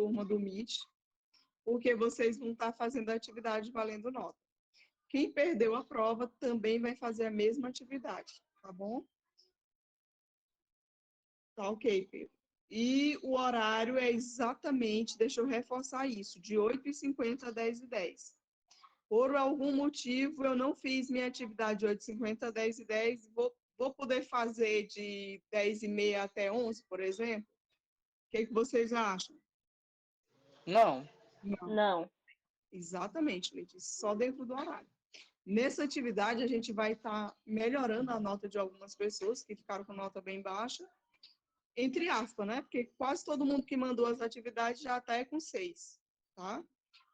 turma do Meet, porque vocês vão estar fazendo a atividade valendo nota. Quem perdeu a prova também vai fazer a mesma atividade, tá bom? Tá ok, Pedro. E o horário é exatamente, deixa eu reforçar isso, de 8h50 a 10h10. Por algum motivo, eu não fiz minha atividade de 8h50 a 10h10, vou poder fazer de 10h30 até 11, por exemplo? O que vocês acham? Não. Não. Exatamente, Letícia, só dentro do horário. Nessa atividade, a gente vai estar melhorando a nota de algumas pessoas que ficaram com nota bem baixa, entre aspas, né? Porque quase todo mundo que mandou as atividades já está com 6, tá?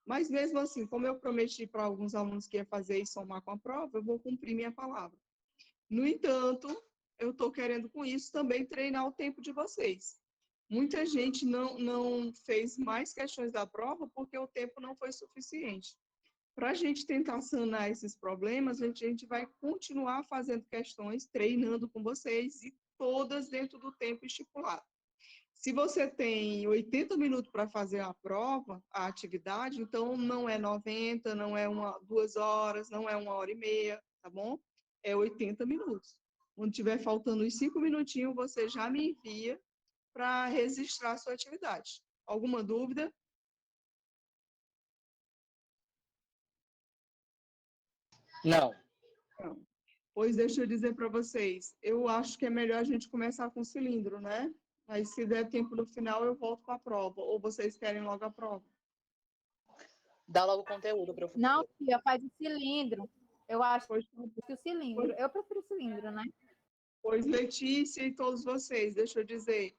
Mas mesmo assim, como eu prometi para alguns alunos que ia fazer e somar com a prova, eu vou cumprir minha palavra. No entanto, eu estou querendo com isso também treinar o tempo de vocês. Muita gente não fez mais questões da prova porque o tempo não foi suficiente. Para a gente tentar sanar esses problemas, a gente vai continuar fazendo questões, treinando com vocês e todas dentro do tempo estipulado. Se você tem 80 minutos para fazer a prova, a atividade, então não é 90, não é 2 horas, não é 1h30, tá bom? É 80 minutos. Quando tiver faltando os 5 minutinhos, você já me envia para registrar a sua atividade. Alguma dúvida? Não. Não. Pois deixa eu dizer para vocês, eu acho que é melhor a gente começar com o cilindro, né? Aí, se der tempo no final, eu volto com a prova. Ou vocês querem logo a prova? Dá logo o conteúdo, professor. Não, tia, faz o cilindro. Eu acho Pois, que o cilindro. Eu prefiro o cilindro, né? pois Letícia e todos vocês, deixa eu dizer,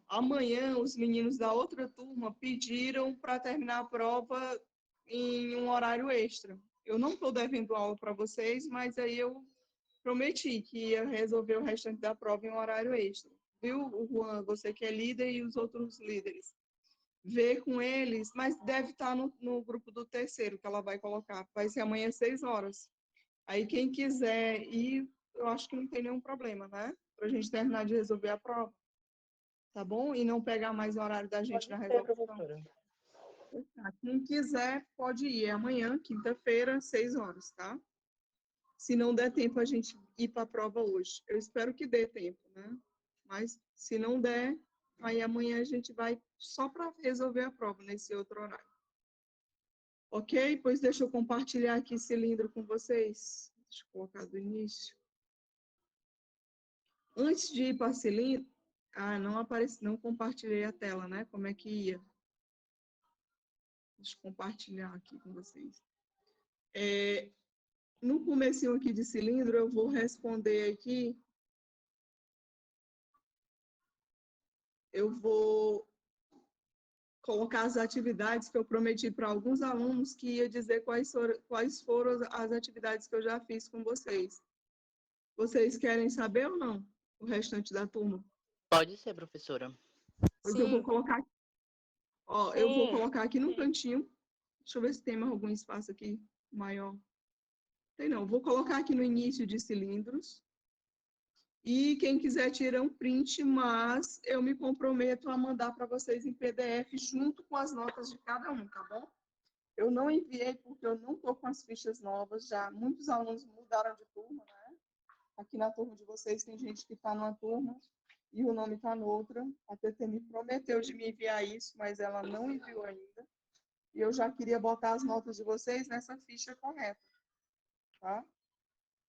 amanhã os meninos da outra turma pediram para terminar a prova em um horário extra. Eu não estou devendo aula para vocês, mas aí eu prometi que ia resolver o restante da prova em um horário extra. Viu, Juan, você que é líder e os outros líderes. Ver com eles, mas deve estar no grupo do terceiro que ela vai colocar. Vai ser amanhã às 6 horas. Aí quem quiser ir, eu acho que não tem nenhum problema, né? Para a gente terminar de resolver a prova. Tá bom? E não pegar mais o horário da gente na resolução. Professora. Quem quiser, pode ir. É amanhã, quinta-feira, 6 horas, tá? Se não der tempo a gente ir para a prova hoje. Eu espero que dê tempo, né? Mas se não der, aí amanhã a gente vai só para resolver a prova nesse outro horário. Ok? Pois deixa eu compartilhar aqui cilindro com vocês. Deixa eu colocar do início. Antes de ir para cilindro, não aparece, não compartilhei a tela, né? Como é que ia? Deixa eu compartilhar aqui com vocês. No comecinho aqui de cilindro, eu vou responder aqui. Eu vou colocar as atividades que eu prometi para alguns alunos que ia dizer quais foram as atividades que eu já fiz com vocês. Vocês querem saber ou não? O restante da turma? Pode ser, professora. Pois Sim. eu vou colocar. Ó, Sim. eu vou colocar aqui no cantinho. Deixa eu ver se tem mais algum espaço aqui maior. Tem não. Vou colocar aqui no início de cilindros. E quem quiser tira um print, mas eu me comprometo a mandar para vocês em PDF junto com as notas de cada um, tá bom? Eu não enviei porque eu não estou com as fichas novas, já muitos alunos mudaram de turma, né? Aqui na turma de vocês tem gente que está numa turma e o nome está noutra. A TT me prometeu de me enviar isso, mas ela não enviou ainda. E eu já queria botar as notas de vocês nessa ficha correta, tá?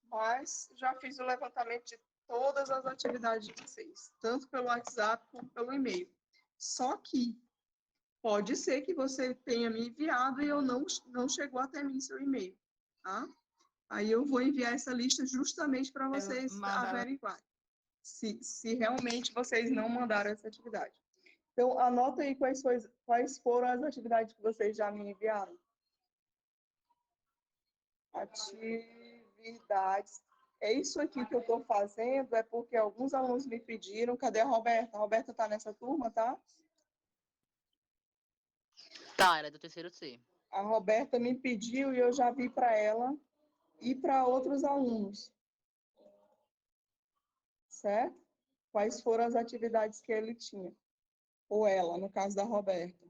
Mas já fiz o levantamento de todas as atividades de vocês, tanto pelo WhatsApp como pelo e-mail. Só que pode ser que você tenha me enviado e eu não chegou até mim seu e-mail, tá? Aí eu vou enviar essa lista justamente para vocês averiguarem se realmente vocês não mandaram essa atividade. Então, anota aí quais foram as atividades que vocês já me enviaram. Atividades. É isso aqui que eu estou fazendo, é porque alguns alunos me pediram. Cadê a Roberta? A Roberta está nessa turma, tá? Tá, era do terceiro C. A Roberta me pediu e eu já vi para ela e para outros alunos. Certo? Quais foram as atividades que ele tinha? Ou ela, no caso da Roberta.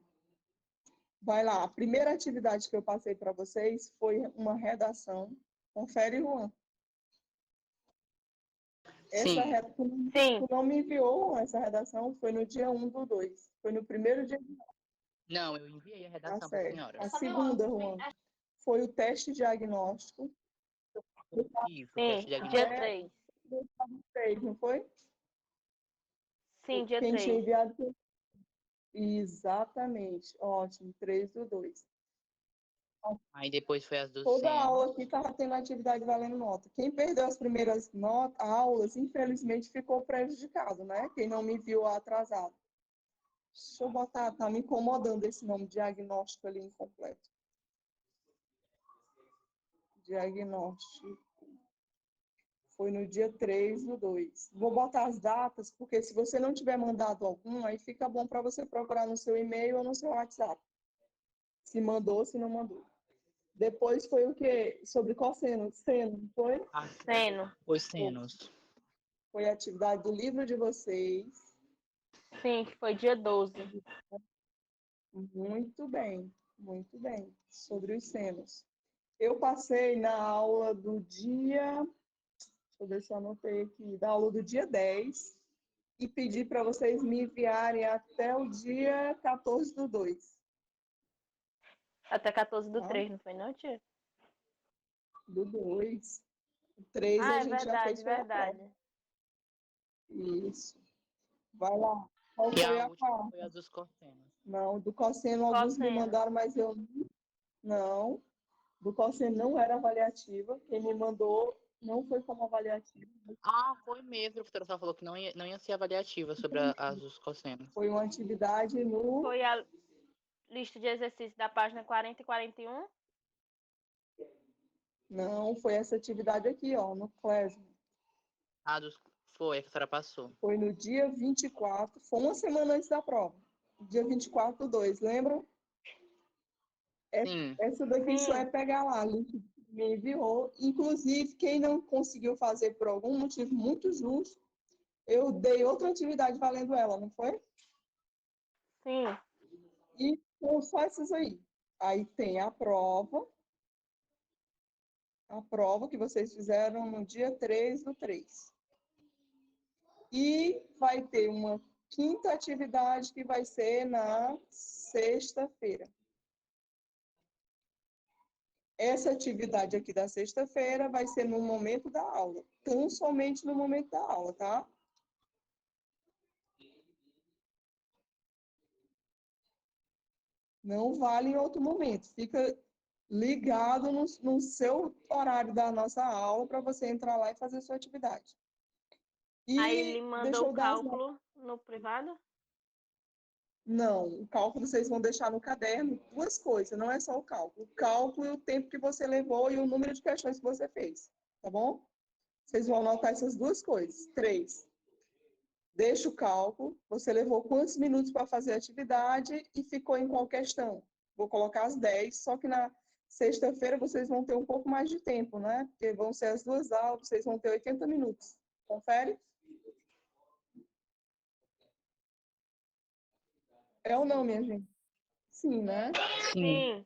Vai lá. A primeira atividade que eu passei para vocês foi uma redação. Confere, Juan. Sim. Tu não me enviou essa redação, foi no dia 1/2. Foi no primeiro dia. Não, eu enviei a Tá redação para a certo. senhora. A segunda, Juan, foi o teste diagnóstico. Isso, teste Dia diagnóstico. 3. 3, não foi? Sim, dia Quem tinha 3. enviado. Exatamente. Ótimo. 3/2. Aí depois foi as do Toda SENA. aula aqui estava tendo atividade valendo nota. Quem perdeu as primeiras aulas, infelizmente, ficou prejudicado, né? Quem não me viu atrasado. Deixa eu botar, tá me incomodando esse nome, diagnóstico ali incompleto. Diagnóstico. Foi no dia 3/2. Vou botar as datas, porque se você não tiver mandado algum, aí fica bom para você procurar no seu e-mail ou no seu WhatsApp. Se mandou, se não mandou. Depois foi o quê? Sobre cosseno. Seno, não foi? Seno. Os senos. Foi a atividade do livro de vocês. Sim, que foi dia 12. Muito bem, muito bem. Sobre os senos. Eu passei na aula do dia... Deixa eu ver se eu anotei aqui. Da aula do dia 10 e pedi para vocês me enviarem até o dia 14/2. Até 14 do Tá? 3, não foi não, tia? Do 2. O 3 a Ah, é gente já fez verdade, pela prova. verdade. Isso. Vai lá. Qual E foi a a última quarta? foi a dos cossenos. Não, do cosseno alguns me Cosseno. mandaram, mas eu não. Do cosseno não era avaliativa. Quem me mandou não foi como avaliativa. Ah, foi mesmo. A professora só falou que não ia ser avaliativa sobre as dos cossenos. Foi uma atividade no... Foi a lista de exercícios da página 40 e 41. Não, foi essa atividade aqui, ó, no Clésio. Foi, a professora passou. Foi no dia 24, foi uma semana antes da prova. Dia 24/2, lembram? Sim. Essa daqui só Sim. é pegar lá, link que me enviou. Inclusive, quem não conseguiu fazer por algum motivo muito justo, eu dei outra atividade valendo ela, não foi? Sim. E são só essas aí. Aí tem a prova que vocês fizeram no dia 3/3. E vai ter uma quinta atividade que vai ser na sexta-feira. Essa atividade aqui da sexta-feira vai ser no momento da aula. Tão somente no momento da aula, tá? Não vale em outro momento. Fica ligado no seu horário da nossa aula para você entrar lá e fazer a sua atividade. E Aí ele deixa mandou eu o dar as cálculo no privado? Não, o cálculo vocês vão deixar no caderno duas coisas, não é só o cálculo. O cálculo e o tempo que você levou e o número de questões que você fez, tá bom? Vocês vão anotar essas duas coisas. 3. Deixa o cálculo, você levou quantos minutos para fazer a atividade e ficou em qual questão? Vou colocar as 10, só que na sexta-feira vocês vão ter um pouco mais de tempo, né? Porque vão ser as duas aulas, vocês vão ter 80 minutos. Confere? É ou não, minha gente? Sim, né? Sim.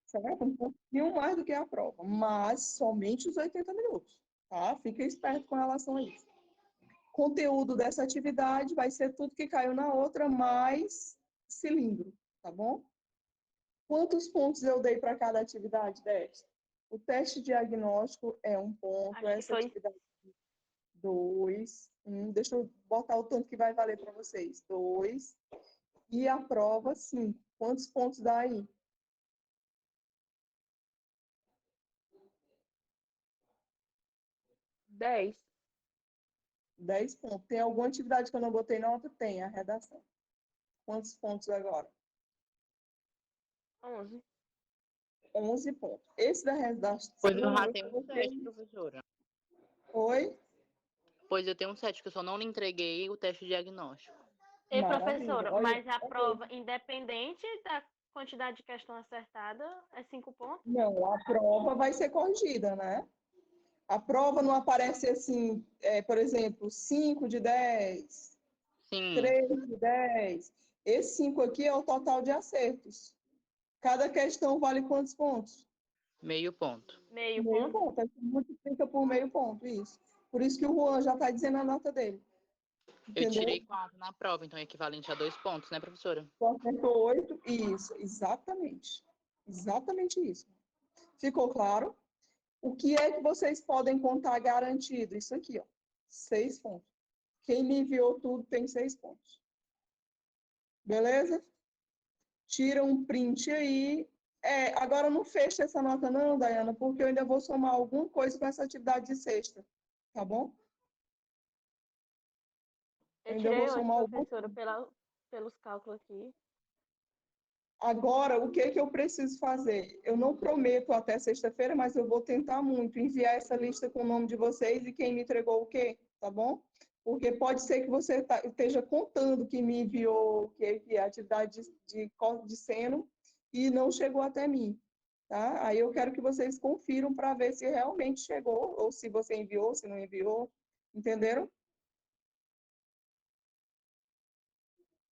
Certo? Um pouquinho mais do que a prova, mas somente os 80 minutos, tá? Fica esperto com relação a isso. Conteúdo dessa atividade vai ser tudo que caiu na outra, mais cilindro, tá bom? Quantos pontos eu dei para cada atividade, 10? O teste diagnóstico é 1 ponto, Acho que essa foi atividade 2, deixa eu botar o tanto que vai valer para vocês, 2, e a prova 5. Quantos pontos dá aí? 10. 10 pontos. Tem alguma atividade que eu não botei nota? Tem, a redação. Quantos pontos agora? 11. 11 pontos. Esse da redação... Pois eu já tenho um 7, professora. Oi? Pois eu tenho um 7, que eu só não lhe entreguei o teste diagnóstico. E Maravilha. professora, Olha, mas a prova, independente da quantidade de questão acertada, é 5 pontos? não, a prova vai ser corrigida, né? A prova não aparece assim, por exemplo, 5 de 10, Sim. 3 de 10. Esse 5 aqui é o total de acertos. Cada questão vale quantos pontos? Meio ponto. Meio Meio ponto. ponto. Aí você multiplica por meio ponto, isso. Por isso que o Juan já está dizendo a nota dele. Eu Entendeu? tirei 4 na prova, então é equivalente a 2 pontos, né, professora? Você acertou 8. Isso, exatamente. Exatamente isso. Ficou claro? O que é que vocês podem contar garantido? Isso aqui, ó. 6 pontos. Quem me enviou tudo tem 6 pontos. Beleza? Tira um print aí. Agora não fecha essa nota não, Dayana, porque eu ainda vou somar alguma coisa com essa atividade de sexta. Tá bom? Eu Ainda vou tirei 8, somar algum. professora, pelos cálculos aqui. Agora, o que que eu preciso fazer? Eu não prometo até sexta-feira, mas eu vou tentar muito enviar essa lista com o nome de vocês e quem me entregou o quê, tá bom? Porque pode ser que você esteja contando que me enviou que é a atividade de seno e não chegou até mim, tá? Aí eu quero que vocês confiram para ver se realmente chegou ou se você enviou, se não enviou, entenderam?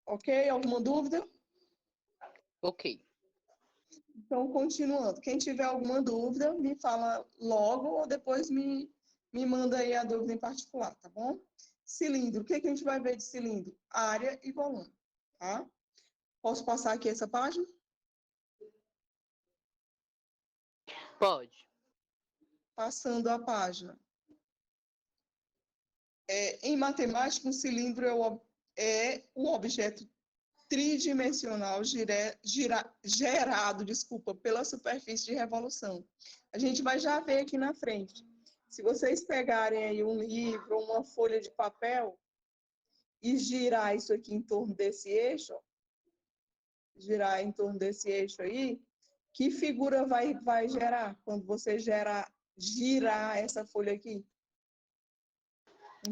Ok? Alguma dúvida? Ok. Então, continuando, quem tiver alguma dúvida, me fala logo ou depois me manda aí a dúvida em particular, tá bom? Cilindro, o que que a gente vai ver de cilindro? Área e volume, tá? Posso passar aqui essa página? Pode. Passando a página. Em matemática, um cilindro é o objeto tridimensional gerado, pela superfície de revolução. A gente vai já ver aqui na frente. Se vocês pegarem aí um livro ou uma folha de papel e girar isso aqui em torno desse eixo, girar em torno desse eixo aí, que figura vai gerar quando você girar essa folha aqui?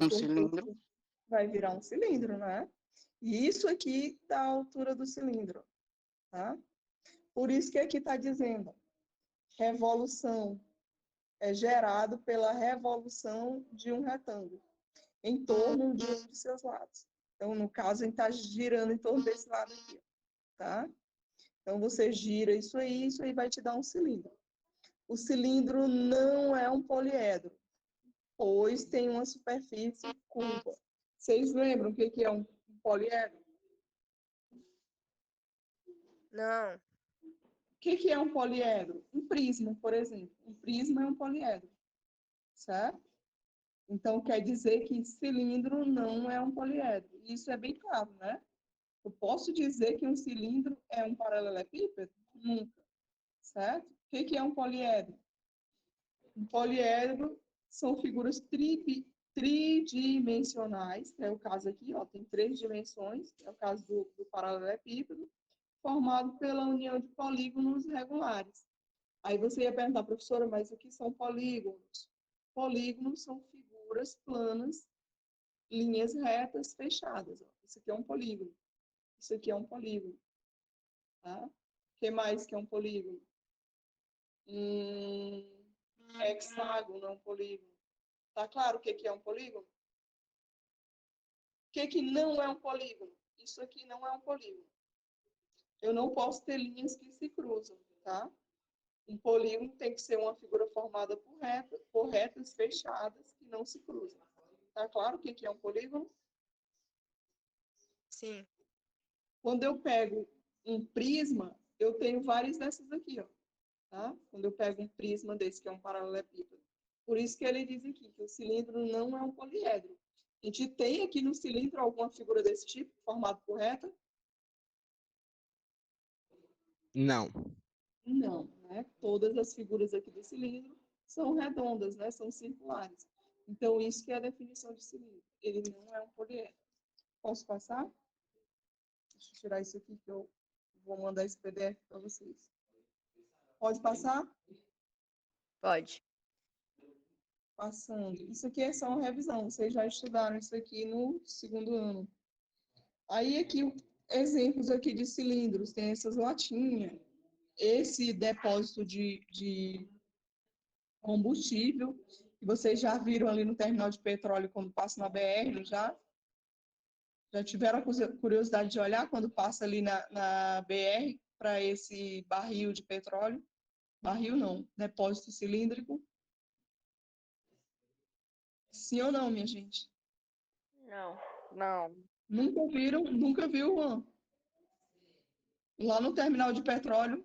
Um cilindro. Vai virar um cilindro, né? E isso aqui dá a altura do cilindro, tá? Por isso que aqui está dizendo, revolução é gerado pela revolução de um retângulo em torno de um de seus lados. Então, no caso, a gente está girando em torno desse lado aqui, tá? Então, você gira isso aí vai te dar um cilindro. O cilindro não é um poliedro, pois tem uma superfície curva. Vocês lembram o que é um poliedro? Não. O que é um poliedro? Um prisma, por exemplo. Um prisma é um poliedro, certo? Então, quer dizer que cilindro não é um poliedro. Isso é bem claro, né? Eu posso dizer que um cilindro é um paralelepípedo? Nunca, certo? O que é um poliedro? Um poliedro são figuras tridimensionais, é o caso aqui, ó, tem 3 dimensões, é o caso do paralelepípedo, formado pela união de polígonos regulares. Aí você ia perguntar, professora, mas o que são polígonos? Polígonos são figuras planas, linhas retas fechadas. Ó. Isso aqui é um polígono. Isso aqui é um polígono. Tá? O que mais que é um polígono? Hexágono é um polígono. Tá claro o que é um polígono? O que não é um polígono? Isso aqui não é um polígono. Eu não posso ter linhas que se cruzam, tá? Um polígono tem que ser uma figura formada por retas fechadas que não se cruzam. Tá claro o que é um polígono? Sim. Quando eu pego um prisma, eu tenho várias dessas aqui, ó. Tá? Quando eu pego um prisma desse, que é um paralelepípedo. Por isso que ele diz aqui que o cilindro não é um poliedro. A gente tem aqui no cilindro alguma figura desse tipo, formado por reta? Não. Não, né? Todas as figuras aqui do cilindro são redondas, né? São circulares. Então, isso que é a definição de cilindro. Ele não é um poliedro. Posso passar? Deixa eu tirar isso aqui que eu vou mandar esse PDF para vocês. Pode passar? Pode. Passando. Isso aqui é só uma revisão. Vocês já estudaram isso aqui no segundo ano. Aí aqui, exemplos aqui de cilindros. Tem essas latinhas. Esse depósito de combustível, que vocês já viram ali no terminal de petróleo quando passa na BR, não já? Já tiveram a curiosidade de olhar quando passa ali na BR? para esse barril de petróleo? Barril não, depósito cilíndrico? Sim ou não, minha gente? Não. Não. Nunca viram? Nunca viu, Juan? Lá no terminal de petróleo?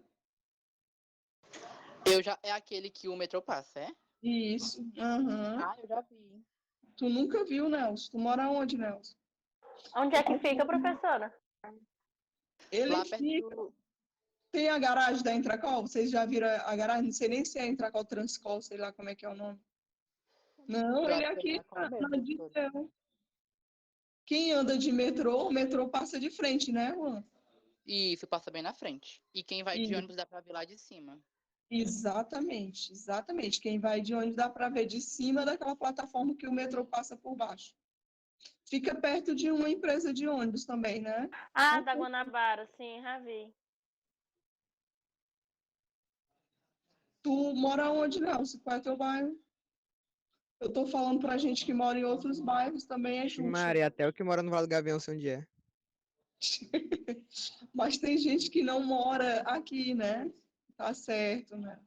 É aquele que o metrô passa, é? Isso. Aham. Ah, eu já vi. Tu nunca viu, Nelson? Tu mora onde, Nelson? Onde é que fica, professora? Ele Lá perto fica. do. Tem a garagem da Intracol? Vocês já viram a garagem? Não sei nem se é Intracol Transcol, sei lá como é que é o nome. Não, Eu ele é acho que é aqui Intracol mesmo, na professora. Dirceu. Quem anda de metrô, o metrô passa de frente, né, Juan? E isso passa bem na frente. E quem vai de E, ônibus dá pra ver lá de cima. exatamente, exatamente. Quem vai de ônibus dá para ver de cima daquela plataforma que o metrô passa por baixo. Fica perto de uma empresa de ônibus também, né? Ah, da Guanabara, sim, já vi. Tu mora onde, Nelson? Qual é teu bairro? Eu tô falando pra gente que mora em outros bairros também, é Ixi, justo. Maria, até o que mora no Vale do Gavião sei onde é. Mas tem gente que não mora aqui, né? Tá certo, né?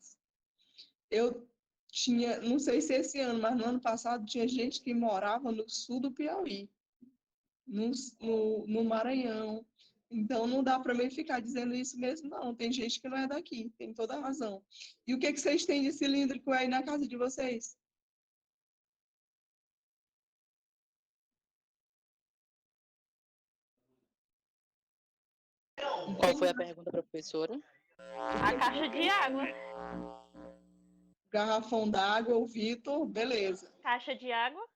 Eu tinha, não sei se esse ano, mas no ano passado tinha gente que morava no sul do Piauí, no Maranhão. Então não dá para mim ficar dizendo isso mesmo, não. Tem gente que não é daqui, tem toda a razão. E o que vocês têm de cilíndrico aí na casa de vocês? Qual foi a pergunta, professora? A caixa de água. Garrafão d'água, o Vitor, beleza. Caixa de água?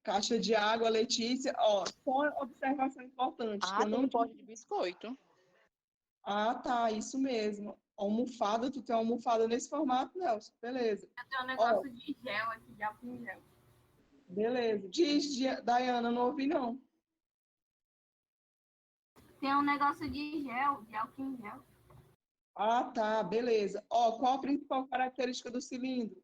Caixa de água, Letícia, ó, só observação importante, que Ah, eu tem não um disse. pote de biscoito. Ah, tá, isso mesmo. Almofada, tu tem uma almofada nesse formato, Nelson? Beleza. Eu tenho um Ó, negócio de gel aqui, de álcool em gel. beleza. Diz, Dayana, não ouvi não. Tem um negócio de gel, de álcool em gel. Ah, tá, beleza. Ó, qual a principal característica do cilindro?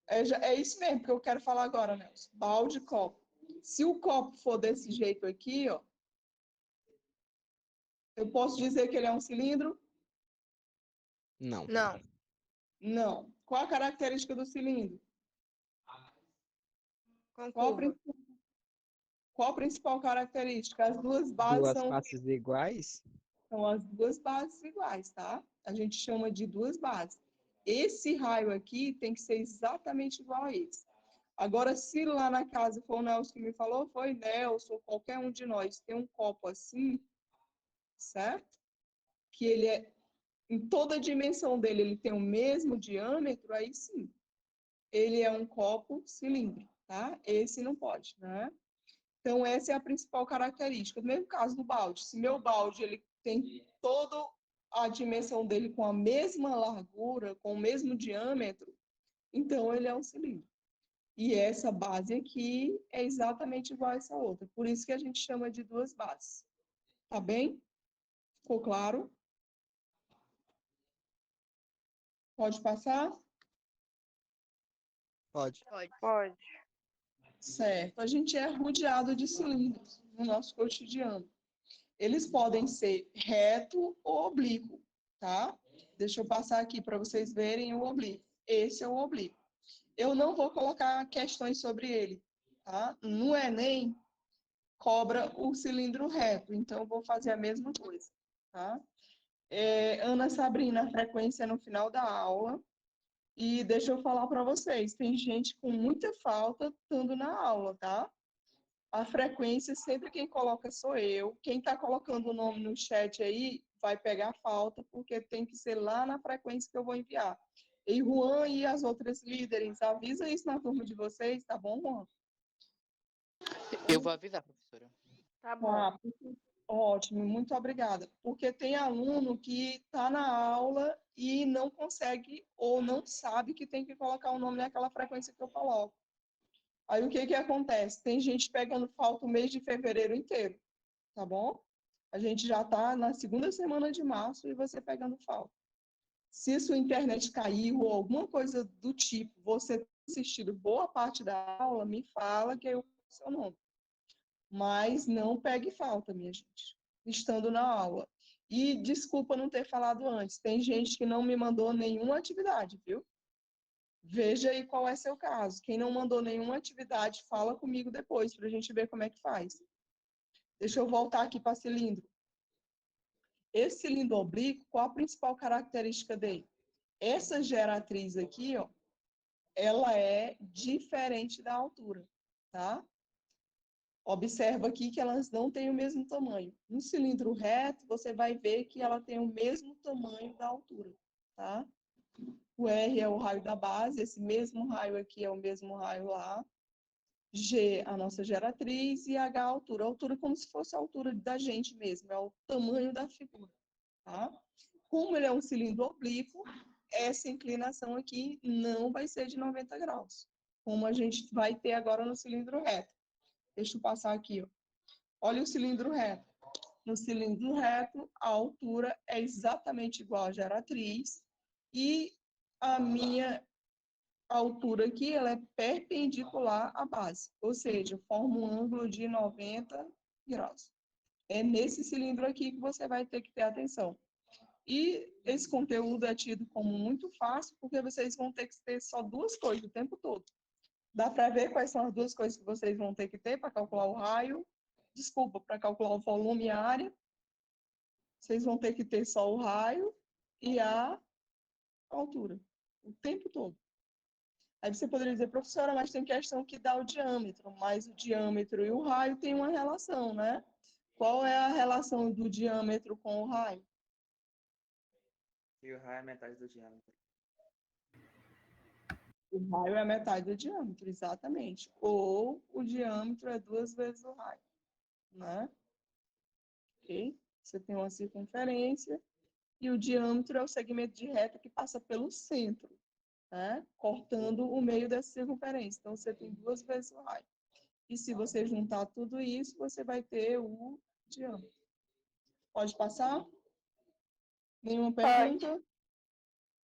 É isso mesmo que eu quero falar agora, Nelson. Balde e copo. Se o copo for desse jeito aqui, ó, eu posso dizer que ele é um cilindro? Não. Não. Não. Qual a característica do cilindro? Com Qual a, curva. qual a principal característica? As duas bases Duas são faces iguais? São as duas bases iguais, tá? A gente chama de duas bases. Esse raio aqui tem que ser exatamente igual a esse. Agora, se lá na casa for o Nelson que me falou, foi Nelson, qualquer um de nós, tem um copo assim, certo? Que ele é, em toda a dimensão dele, ele tem o mesmo diâmetro, aí sim. Ele é um copo cilíndrico, tá? Esse não pode, né? Então, essa é a principal característica. No mesmo caso do balde. Se meu balde ele tem toda a dimensão dele com a mesma largura, com o mesmo diâmetro, então ele é um cilindro. E essa base aqui é exatamente igual a essa outra. Por isso que a gente chama de duas bases. Tá bem? Ficou claro? Pode passar? Pode. Pode. Certo. A gente é rodeado de cilindros no nosso cotidiano. Eles podem ser reto ou oblíquo, tá? Deixa eu passar aqui para vocês verem o oblíquo. Esse é o oblíquo. Eu não vou colocar questões sobre ele, tá? No Enem, cobra o cilindro reto, então eu vou fazer a mesma coisa, tá? Ana Sabrina, a frequência é no final da aula. E deixa eu falar para vocês, tem gente com muita falta estando na aula, tá? A frequência, sempre quem coloca sou eu. Quem está colocando o nome no chat aí, vai pegar falta, porque tem que ser lá na frequência que eu vou enviar. E Juan e as outras líderes, avisa isso na turma de vocês, tá bom, Juan? Eu vou avisar, professora. Tá bom. Tá, ótimo, muito obrigada. Porque tem aluno que está na aula e não consegue ou não sabe que tem que colocar o nome naquela frequência que eu coloco. Aí o que que acontece? Tem gente pegando falta o mês de fevereiro inteiro, tá bom? A gente já está na segunda semana de março e você pegando falta. Se sua internet caiu ou alguma coisa do tipo, você tem assistido boa parte da aula, me fala que eu coloco seu nome. Mas não pegue falta, minha gente, estando na aula. E desculpa não ter falado antes, tem gente que não me mandou nenhuma atividade, viu? Veja aí qual é seu caso. Quem não mandou nenhuma atividade, fala comigo depois, para a gente ver como é que faz. Deixa eu voltar aqui para cilindro. Esse cilindro oblíquo, qual a principal característica dele? Essa geratriz aqui, ó, ela é diferente da altura, tá? Observa aqui que elas não têm o mesmo tamanho. No cilindro reto, você vai ver que ela tem o mesmo tamanho da altura, tá? O R é o raio da base, esse mesmo raio aqui é o mesmo raio lá. G, a nossa geratriz, e H, a altura. A altura como se fosse a altura da gente mesmo, é o tamanho da figura, tá? Como ele é um cilindro oblíquo, essa inclinação aqui não vai ser de 90 graus, como a gente vai ter agora no cilindro reto. Deixa eu passar aqui, ó. Olha o cilindro reto. No cilindro reto, a altura é exatamente igual à geratriz e a minha altura aqui ela é perpendicular à base, ou seja, forma um ângulo de 90 graus. É nesse cilindro aqui que você vai ter que ter atenção. E esse conteúdo é tido como muito fácil, porque vocês vão ter que ter só duas coisas o tempo todo. Dá para ver quais são as duas coisas que vocês vão ter que ter para calcular o raio? Desculpa, para calcular o volume e a área. Vocês vão ter que ter só o raio e a altura, o tempo todo. Aí você poderia dizer, professora, mas tem questão que dá o diâmetro, mas o diâmetro e o raio têm uma relação, né? Qual é a relação do diâmetro com o raio? E o raio é metade do diâmetro. O raio é metade do diâmetro, exatamente. Ou o diâmetro é 2 vezes o raio, né? Ok? Você tem uma circunferência e o diâmetro é o segmento de reta que passa pelo centro, né? Cortando o meio dessa circunferência. Então, você tem 2 vezes o raio. E se você juntar tudo isso, você vai ter o diâmetro. Pode passar? Nenhuma pergunta?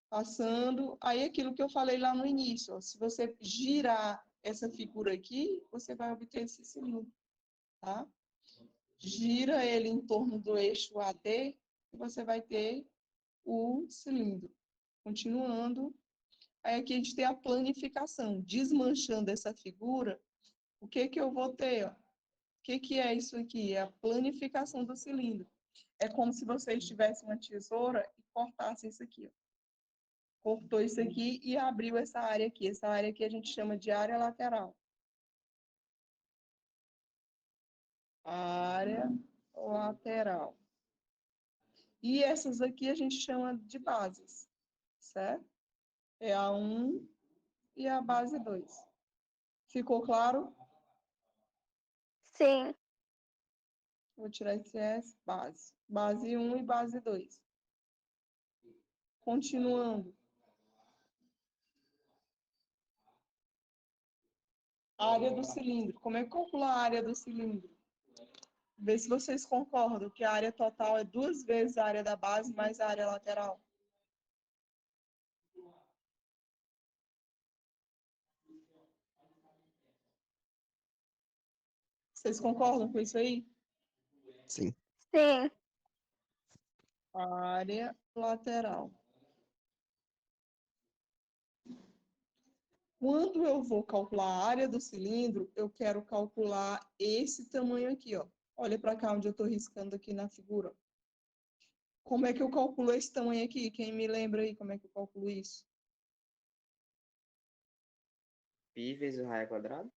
Passando. Aí, aquilo que eu falei lá no início, ó, se você girar essa figura aqui, você vai obter esse cilindro, tá? Gira ele em torno do eixo AD e você vai ter o cilindro. Continuando. Aí, aqui a gente tem a planificação. Desmanchando essa figura, o que que eu vou ter, ó? O que que é isso aqui? É a planificação do cilindro. É como se vocês tivessem uma tesoura e cortassem isso aqui, ó. Cortou isso aqui e abriu essa área aqui. Essa área aqui a gente chama de área lateral. Área lateral. E essas aqui a gente chama de bases, certo? É a 1 e a base 2. Ficou claro? Sim. Vou tirar esse S, base. Base 1 e base 2. Continuando. Área do cilindro. Como é que calcula a área do cilindro? Vê se vocês concordam que a área total é 2 vezes a área da base mais a área lateral. Vocês concordam com isso aí? Sim. Sim. Área lateral. Quando eu vou calcular a área do cilindro, eu quero calcular esse tamanho aqui, ó. Olha para cá onde eu estou riscando aqui na figura. Como é que eu calculo esse tamanho aqui? Quem me lembra aí como é que eu calculo isso? Π vezes o raio quadrado?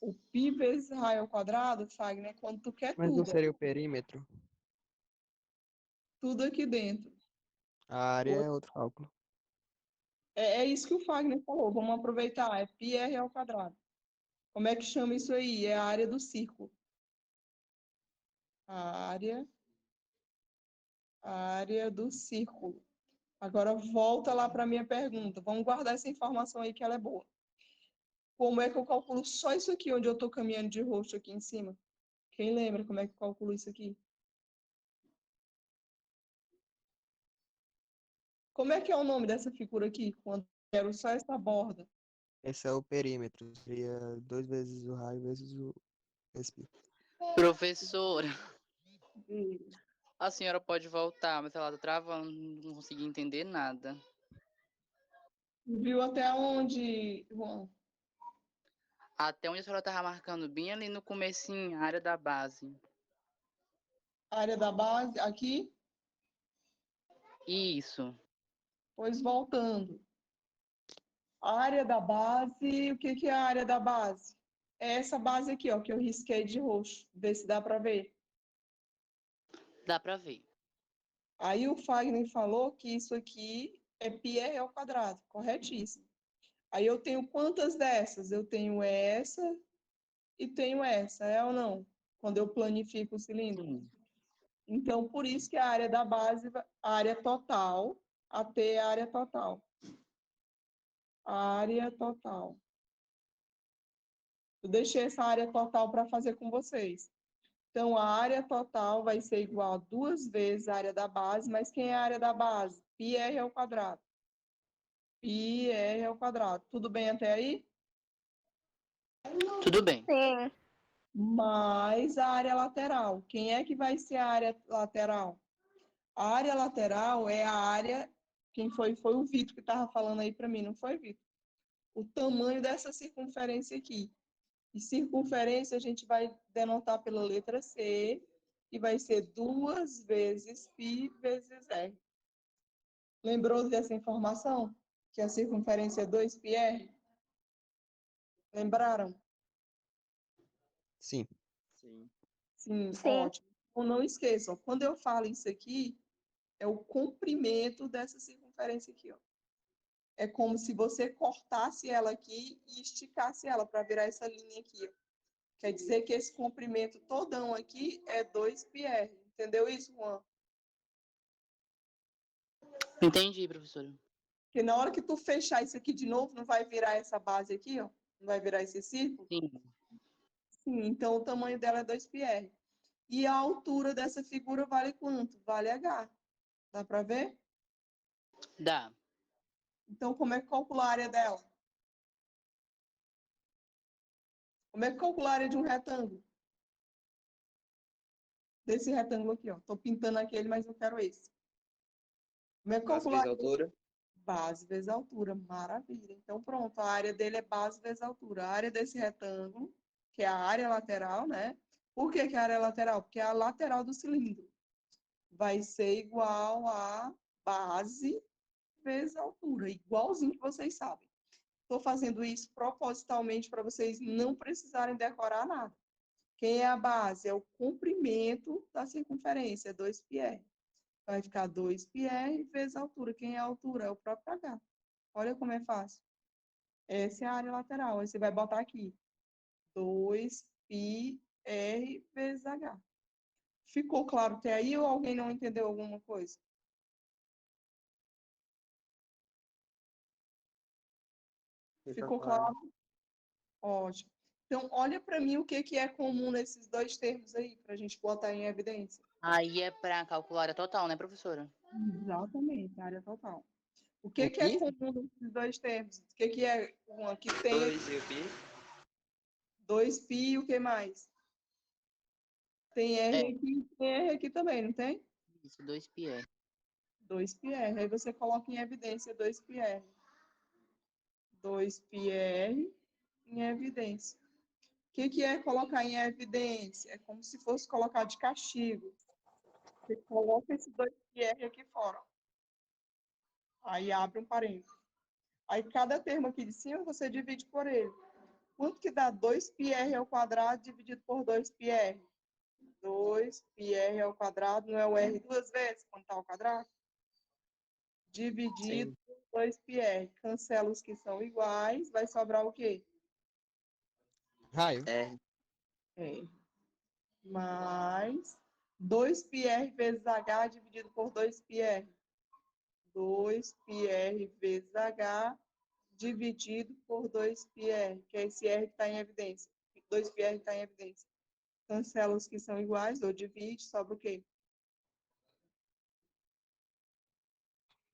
O π vezes raio ao quadrado, Fagner, é quando tu quer Mas não tudo, ó. seria o perímetro? Tudo aqui dentro. A área é outro cálculo. É isso que o Fagner falou. Vamos aproveitar. É πr ao quadrado. Como é que chama isso aí? É a área do círculo. A área do círculo. Agora volta lá para a minha pergunta. Vamos guardar essa informação aí que ela é boa. Como é que eu calculo só isso aqui, onde eu estou caminhando de roxo aqui em cima? Quem lembra como é que eu calculo isso aqui? Como é que é o nome dessa figura aqui, quando eu quero só essa borda? Esse é o perímetro. Seria 2 vezes o raio vezes o esse. Professora, A senhora pode voltar, mas ela tá travando, não consegui entender nada. Viu até onde, Juan? Até onde a senhora tava marcando bem ali no comecinho, a área da base. A área da base, aqui? Isso. Pois voltando. A área da base, o que que é a área da base? É essa base aqui, ó, que eu risquei de roxo. Vê se dá para ver. Dá pra ver. Aí o Fagner falou que isso aqui é πr ao quadrado, corretíssimo. Aí eu tenho quantas dessas? Eu tenho essa e tenho essa, é ou não? Quando eu planifico o cilindro. Sim. Então, por isso que a área da base, a área total, a T é a área total. Área total. Eu deixei essa área total para fazer com vocês. Então, a área total vai ser igual a 2 vezes a área da base, mas quem é a área da base? πr ao quadrado. πr ao quadrado. Tudo bem até aí? Tudo bem. Sim. Mais a área lateral. Quem é que vai ser a área lateral? A área lateral é a área... Quem foi? Foi o Vitor que estava falando aí para mim, não foi, Vitor? O tamanho dessa circunferência aqui. E circunferência a gente vai denotar pela letra C, e vai ser 2 vezes π vezes r. Lembrou dessa informação? Que a circunferência é 2πr? Lembraram? Sim. Sim. Sim, Sim. ótimo. Então, não esqueçam, quando eu falo isso aqui, é o comprimento dessa circunferência aqui, ó. É como se você cortasse ela aqui e esticasse ela para virar essa linha aqui, ó. Quer dizer que esse comprimento todão aqui é 2πr. Entendeu isso, Juan? Entendi, professora. Porque na hora que tu fechar isso aqui de novo, não vai virar essa base aqui, ó? Não vai virar esse círculo? Sim. Sim, então o tamanho dela é 2πr. E a altura dessa figura vale quanto? Vale h. Dá para ver? Dá. Então, como é que calcula a área dela? Como é que calcula a área de um retângulo? Desse retângulo aqui, ó. Tô pintando aquele, mas eu quero esse. Como é que Base calcula a vezes área? altura. Base vezes altura. Maravilha. Então, pronto. A área dele é base vezes altura. A área desse retângulo, que é a área lateral, né? Por que que é a área lateral? Porque é a lateral do cilindro. Vai ser igual a base vezes altura. Igualzinho que vocês sabem. Estou fazendo isso propositalmente para vocês não precisarem decorar nada. Quem é a base? É o comprimento da circunferência, 2πr. Vai ficar 2πr vezes a altura. Quem é a altura? É o próprio h. Olha como é fácil. Essa é a área lateral. Aí você vai botar aqui 2πr vezes h. Ficou claro até aí ou alguém não entendeu alguma coisa? Ficou claro? Ótimo. Então, olha para mim o que que é comum nesses dois termos aí, para a gente botar em evidência. Aí é para calcular a área total, né, professora? Exatamente, área total. O que O que é quê? comum nesses dois termos? O que que é uma que tem 2 e o pi. 2π e o que mais? Tem R É. aqui, tem R aqui também, não tem? Isso, 2πr. 2πr. Aí você coloca em evidência 2πr. 2πr em evidência. O que que é colocar em evidência? É como se fosse colocar de castigo. Você coloca esse 2πr aqui fora. Aí abre um parênteses. Aí cada termo aqui de cima você divide por ele. Quanto que dá 2πr ao quadrado dividido por 2πr? 2πr ao quadrado, não é o r duas vezes quando está ao quadrado? Dividido Sim. por 2πr. Cancela os que são iguais, vai sobrar o quê? Raio. R. R. Mais 2πr vezes h dividido por 2πr. 2πr vezes h dividido por 2πr, que é esse r que está em evidência. 2πr está em evidência. Cancela os que são iguais, ou divide, sobra o quê?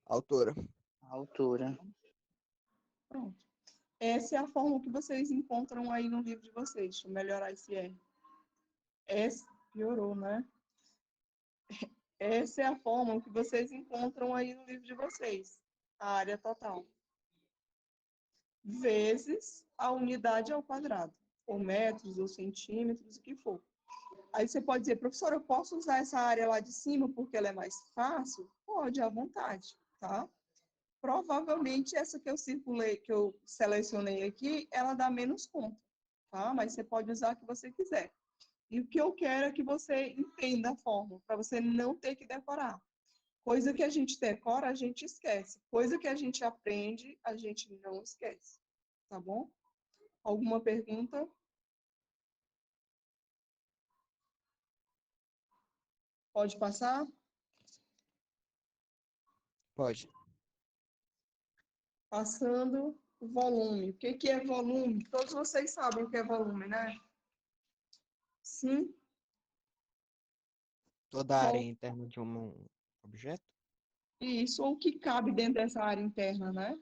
Altura. Altura. Pronto. Essa é a forma que vocês encontram aí no livro de vocês. Deixa eu melhorar esse R. Essa piorou, né? Essa é a fórmula que vocês encontram aí no livro de vocês, a área total. Vezes a unidade ao quadrado, ou metros, ou centímetros, o que for. Aí você pode dizer, professor, eu posso usar essa área lá de cima porque ela é mais fácil? Pode, à vontade, tá? Provavelmente essa que eu circulei, que eu selecionei aqui, ela dá menos conta, tá? Mas você pode usar a que você quiser. E o que eu quero é que você entenda a fórmula, para você não ter que decorar. Coisa que a gente decora, a gente esquece. Coisa que a gente aprende, a gente não esquece. Tá bom? Alguma pergunta? Pode passar? Pode. Passando o volume. O que é volume? Todos vocês sabem o que é volume, né? Sim? Toda a área interna de um objeto? Isso, ou o que cabe dentro dessa área interna, né?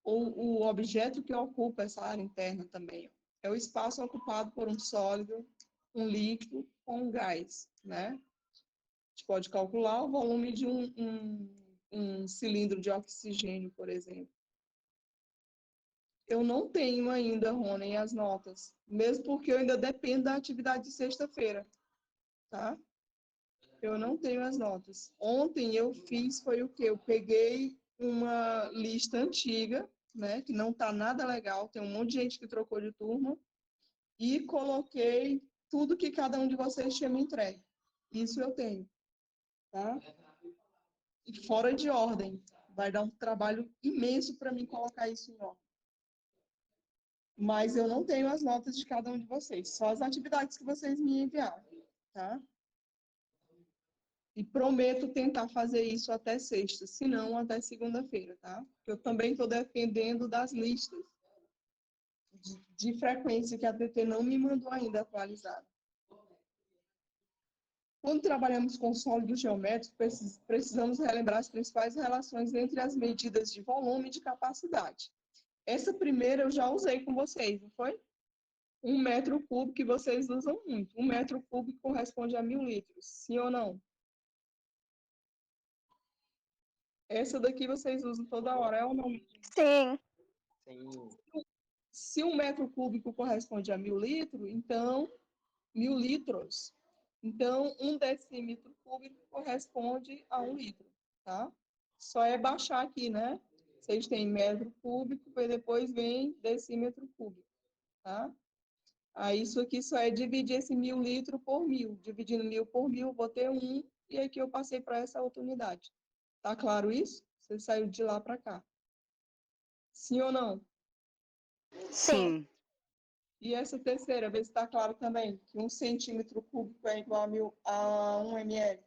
Ou o objeto que ocupa essa área interna também. É o espaço ocupado por um sólido, um líquido ou um gás, né? A gente pode calcular o volume de um cilindro de oxigênio, por exemplo. Eu não tenho ainda, Rony, as notas, mesmo porque eu ainda dependo da atividade de sexta-feira, tá? Eu não tenho as notas. Ontem eu fiz, foi o quê? Eu peguei uma lista antiga, né, que não tá nada legal, tem um monte de gente que trocou de turma, e coloquei tudo que cada um de vocês tinha me entregue. Isso eu tenho, tá? E fora de ordem. Vai dar um trabalho imenso para mim colocar isso em ordem. Mas eu não tenho as notas de cada um de vocês, só as atividades que vocês me enviaram, tá? E prometo tentar fazer isso até sexta, se não até segunda-feira, tá? Porque eu também estou dependendo das listas de frequência que a TT não me mandou ainda atualizada. Quando trabalhamos com sólidos geométricos, precisamos relembrar as principais relações entre as medidas de volume e de capacidade. Essa primeira eu já usei com vocês, não foi? 1 metro cúbico que vocês usam muito. 1 metro cúbico corresponde a 1.000 litros, sim ou não? Essa daqui vocês usam toda hora, é ou não? Sim. Sim. Se 1 metro cúbico corresponde a 1.000 litros, então 1.000 litros. Então, 1 decímetro cúbico corresponde a 1 litro, tá? Só é baixar aqui, né? Vocês têm metro cúbico, e depois vem decímetro cúbico, tá? Aí, isso aqui só é dividir esse 1.000 litros por 1.000. Dividindo 1.000 por 1.000, eu vou ter 1, e aqui eu passei para essa outra unidade. Tá claro isso? Você saiu de lá para cá. Sim ou não? Sim. E essa terceira, vê se está claro também, que 1 centímetro cúbico é igual a 1 ml.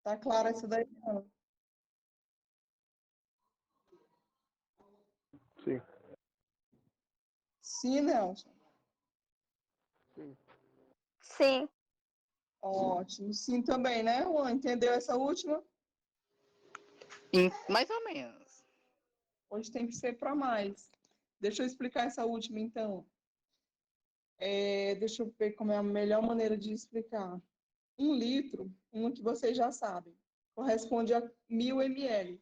Tá claro essa daí? Não? Sim. Sim, Nelson? Sim. Ótimo. Sim também, né, Juan? Entendeu essa última? Mais ou menos. Hoje tem que ser para mais. Deixa eu explicar essa última, então. Deixa eu ver como é a melhor maneira de explicar. 1 litro, uma que vocês já sabem, corresponde a 1.000 ml.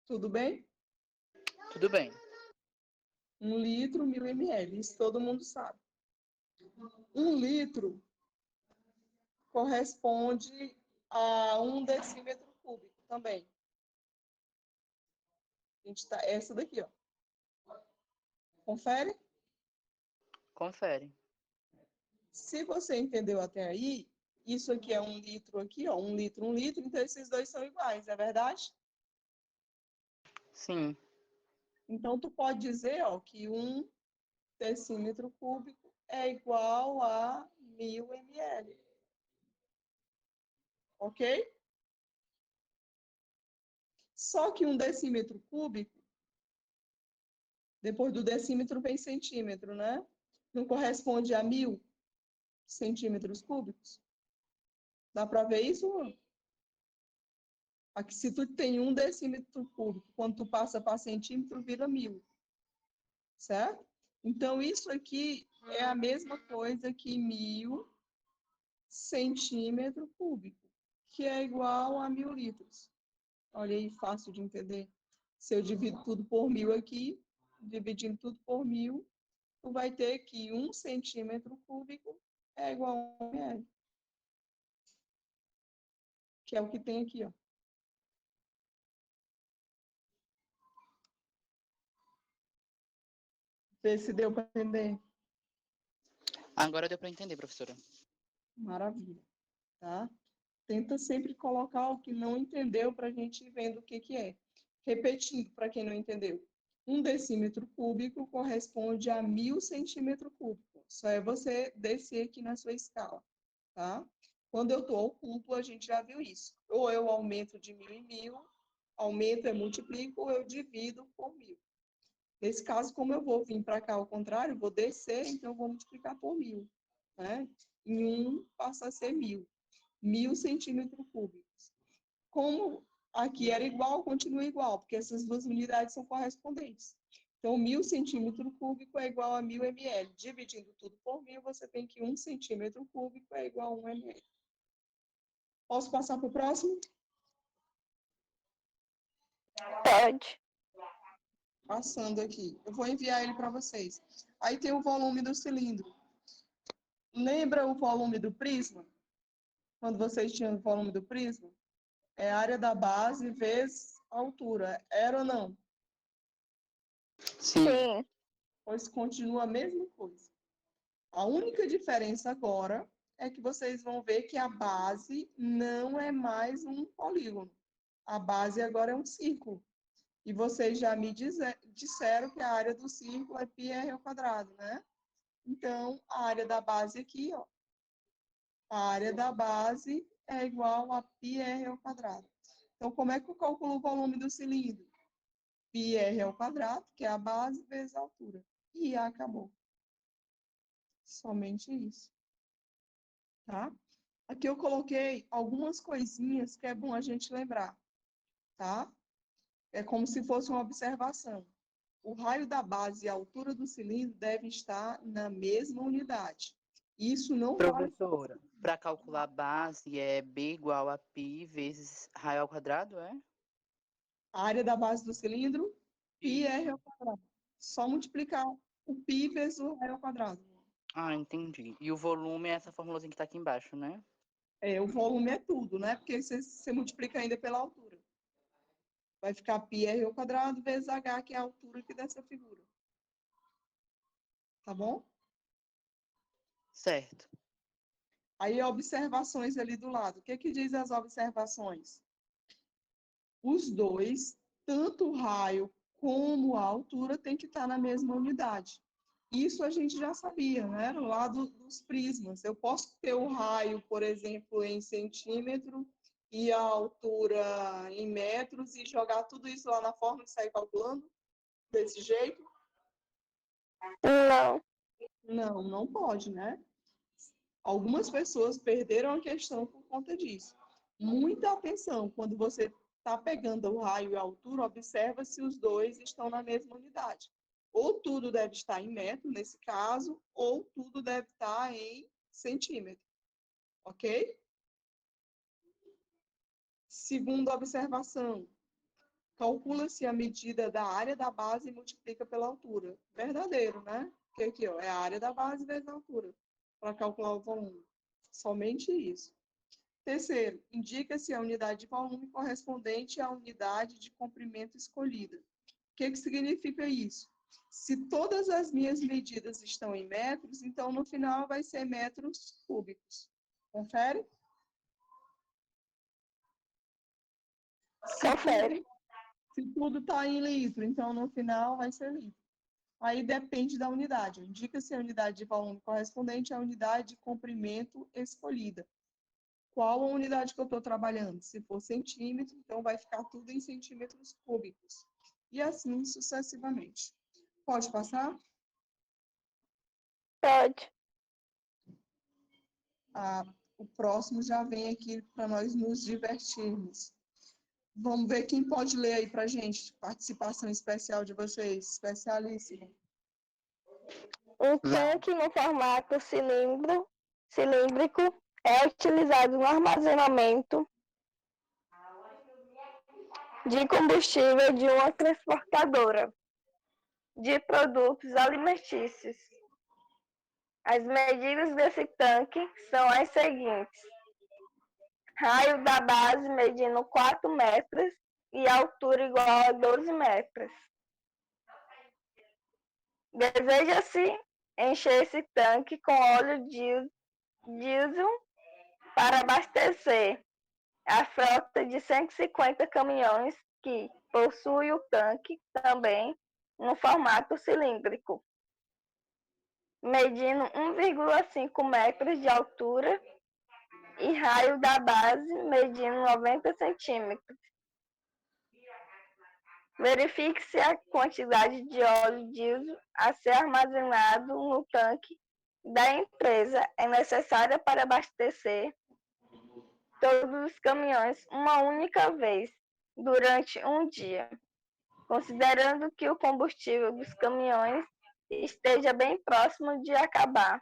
Tudo bem? Tudo bem. 1 litro, 1.000 ml. Isso todo mundo sabe. 1 litro corresponde a 1 decímetro cúbico também. Essa daqui, ó. Confere? Confere. Se você entendeu até aí, isso aqui é 1 litro aqui, ó. 1 litro, 1 litro, então esses dois são iguais, é verdade? Sim. Então, tu pode dizer, ó, que 1 decímetro cúbico é igual a 1.000 ml. Ok? Só que 1 decímetro cúbico, depois do decímetro vem centímetro, né? Não corresponde a 1.000 centímetros cúbicos? Dá para ver isso? Aqui, se tu tem 1 decímetro cúbico, quando tu passa para centímetro, vira 1.000. Certo? Então, isso aqui é a mesma coisa que 1.000 centímetros cúbicos, que é igual a 1.000 litros. Olha aí, fácil de entender. Se eu divido tudo por 1.000 aqui, dividindo tudo por 1.000, tu vai ter que 1 centímetro cúbico é igual a 1 ml. Que é o que tem aqui, ó. Vê se deu para entender. Agora deu para entender, professora. Maravilha, tá? Tenta sempre colocar o que não entendeu para a gente ir vendo o que que é. Repetindo, para quem não entendeu. 1 decímetro cúbico corresponde a 1.000 centímetros cúbicos. Só é você descer aqui na sua escala, tá? Quando eu estou ao cubo, a gente já viu isso. Ou eu aumento de 1.000 em 1.000, aumento e multiplico, ou eu divido por 1.000. Nesse caso, como eu vou vir para cá ao contrário, vou descer, então eu vou multiplicar por 1.000, né? Em 1 passa a ser 1.000. 1.000 centímetros cúbicos. Como aqui era igual, continua igual, porque essas duas unidades são correspondentes. Então, 1.000 centímetros cúbicos é igual a 1.000 ml. Dividindo tudo por 1.000, você tem que 1 centímetro cúbico é igual a 1 ml. Posso passar para o próximo? Pode. Passando aqui. Eu vou enviar ele para vocês. Aí tem o volume do cilindro. Lembra o volume do prisma? Quando vocês tinham o volume do prisma? É a área da base vezes a altura. Era ou não? Sim. Sim. Pois continua a mesma coisa. A única diferença agora é que vocês vão ver que a base não é mais um polígono. A base agora é um círculo. E vocês já me disseram que a área do círculo é πr², né? Então, a área da base aqui, ó, a área da base é igual a πr². Então, como é que eu calculo o volume do cilindro? πr², que é a base, vezes a altura. E acabou. Somente isso. Tá? Aqui eu coloquei algumas coisinhas que é bom a gente lembrar. Tá? É como se fosse uma observação. O raio da base e a altura do cilindro devem estar na mesma unidade. Isso não vale. Professora, para calcular a base é B igual a π vezes raio ao quadrado, é? A área da base do cilindro, πr². Só multiplicar o π vezes o raio ao quadrado. Ah, entendi. E o volume é essa formulazinha que está aqui embaixo, né? O volume é tudo, né? Porque você multiplica ainda pela altura. Vai ficar πr² vezes h, que é a altura aqui dessa figura. Tá bom? Certo. Aí, observações ali do lado. O que que diz as observações? Os dois, tanto o raio como a altura, tem que estar na mesma unidade. Isso a gente já sabia, né? No lado dos prismas. Eu posso ter o raio, por exemplo, em centímetro e a altura em metros e jogar tudo isso lá na fórmula e sair calculando desse jeito? Não. Não, não pode, né? Algumas pessoas perderam a questão por conta disso. Muita atenção, quando você está pegando o raio e a altura, observa se os dois estão na mesma unidade. Ou tudo deve estar em metro, nesse caso, ou tudo deve estar em centímetro. Ok? Segunda observação. Calcula-se a medida da área da base e multiplica pela altura. Verdadeiro, né? Porque aqui, ó, é a área da base vezes a altura, para calcular o volume. Somente isso. Terceiro, indica-se a unidade de volume correspondente à unidade de comprimento escolhida. O que significa isso? Se todas as minhas medidas estão em metros, então no final vai ser metros cúbicos. Confere? Confere. Se tudo está em litro, então no final vai ser litro. Aí depende da unidade. Indica-se a unidade de volume correspondente à unidade de comprimento escolhida. Qual a unidade que eu estou trabalhando? Se for centímetro, então vai ficar tudo em centímetros cúbicos. E assim sucessivamente. Pode passar? Pode. O próximo já vem aqui para nós nos divertirmos. Vamos ver quem pode ler aí para a gente. Participação especial de vocês. Especialíssimo. Um tanque no formato cilíndrico é utilizado no armazenamento de combustível de uma transportadora de produtos alimentícios. As medidas desse tanque são as seguintes: raio da base medindo 4 metros e altura igual a 12 metros. Deseja-se encher esse tanque com óleo diesel para abastecer a frota de 150 caminhões que possui o tanque também no formato cilíndrico, medindo 1,5 metros de altura e raio da base medindo 90 centímetros. Verifique-se a quantidade de óleo diesel a ser armazenado no tanque da empresa é necessária para abastecer todos os caminhões uma única vez durante um dia, considerando que o combustível dos caminhões esteja bem próximo de acabar.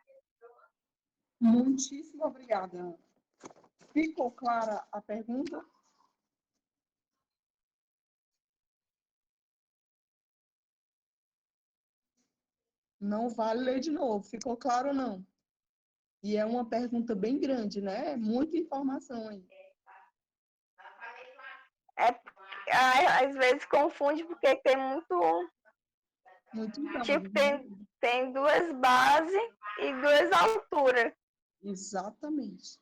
Muitíssimo obrigada, Ana. Ficou clara a pergunta? Não vale ler de novo. Ficou claro ou não? E é uma pergunta bem grande, né? Muita informação aí. Às vezes confunde porque tem Muito então. tipo, tem duas bases e duas alturas. Exatamente.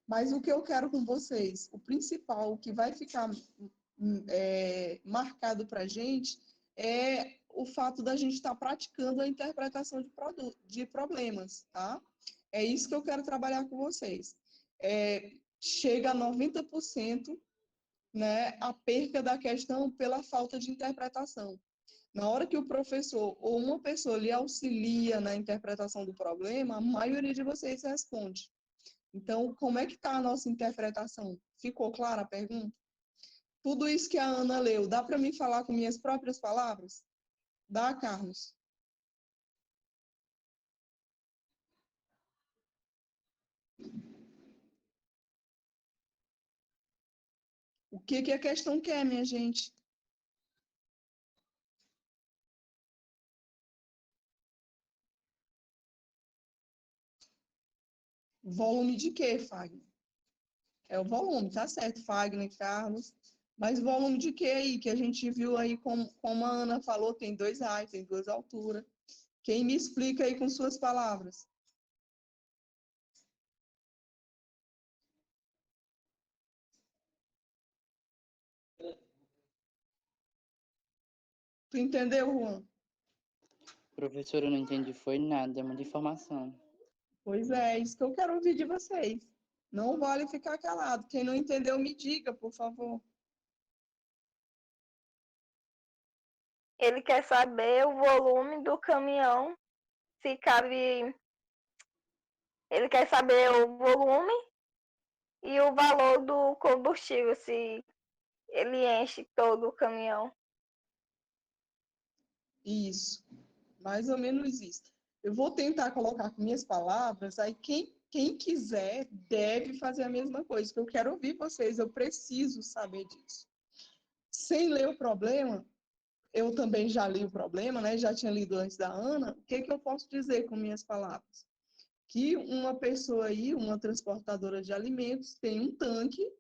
Mas o que eu quero com vocês, o principal, o que vai ficar marcado para a gente é o fato da gente estar praticando a interpretação de problemas, tá? É isso que eu quero trabalhar com vocês. Chega a 90%, né, a perca da questão pela falta de interpretação. Na hora que o professor ou uma pessoa lhe auxilia na interpretação do problema, a maioria de vocês responde. Então, como é que está a nossa interpretação? Ficou clara a pergunta? Tudo isso que a Ana leu, dá para mim falar com minhas próprias palavras? Dá, Carlos? O que a questão quer, minha gente? Volume de quê, Fagner? É o volume, tá certo, Fagner, Carlos. Mas volume de quê aí? Que a gente viu aí, como a Ana falou, tem 2 raios, tem 2 alturas. Quem me explica aí com suas palavras? Tu entendeu, Juan? Professora, eu não entendi, foi nada, é muita informação. Pois é isso que eu quero ouvir de vocês. Não vale ficar calado. Quem não entendeu, me diga, por favor. Ele quer saber o volume do caminhão, se cabe. Ele quer saber o volume e o valor do combustível, se ele enche todo o caminhão. Isso, mais ou menos isso. Eu vou tentar colocar com minhas palavras, aí quem quiser deve fazer a mesma coisa, que eu quero ouvir vocês, eu preciso saber disso. Sem ler o problema, eu também já li o problema, né? Já tinha lido antes da Ana. O que eu posso dizer com minhas palavras? Que uma pessoa aí, uma transportadora de alimentos, tem um tanque,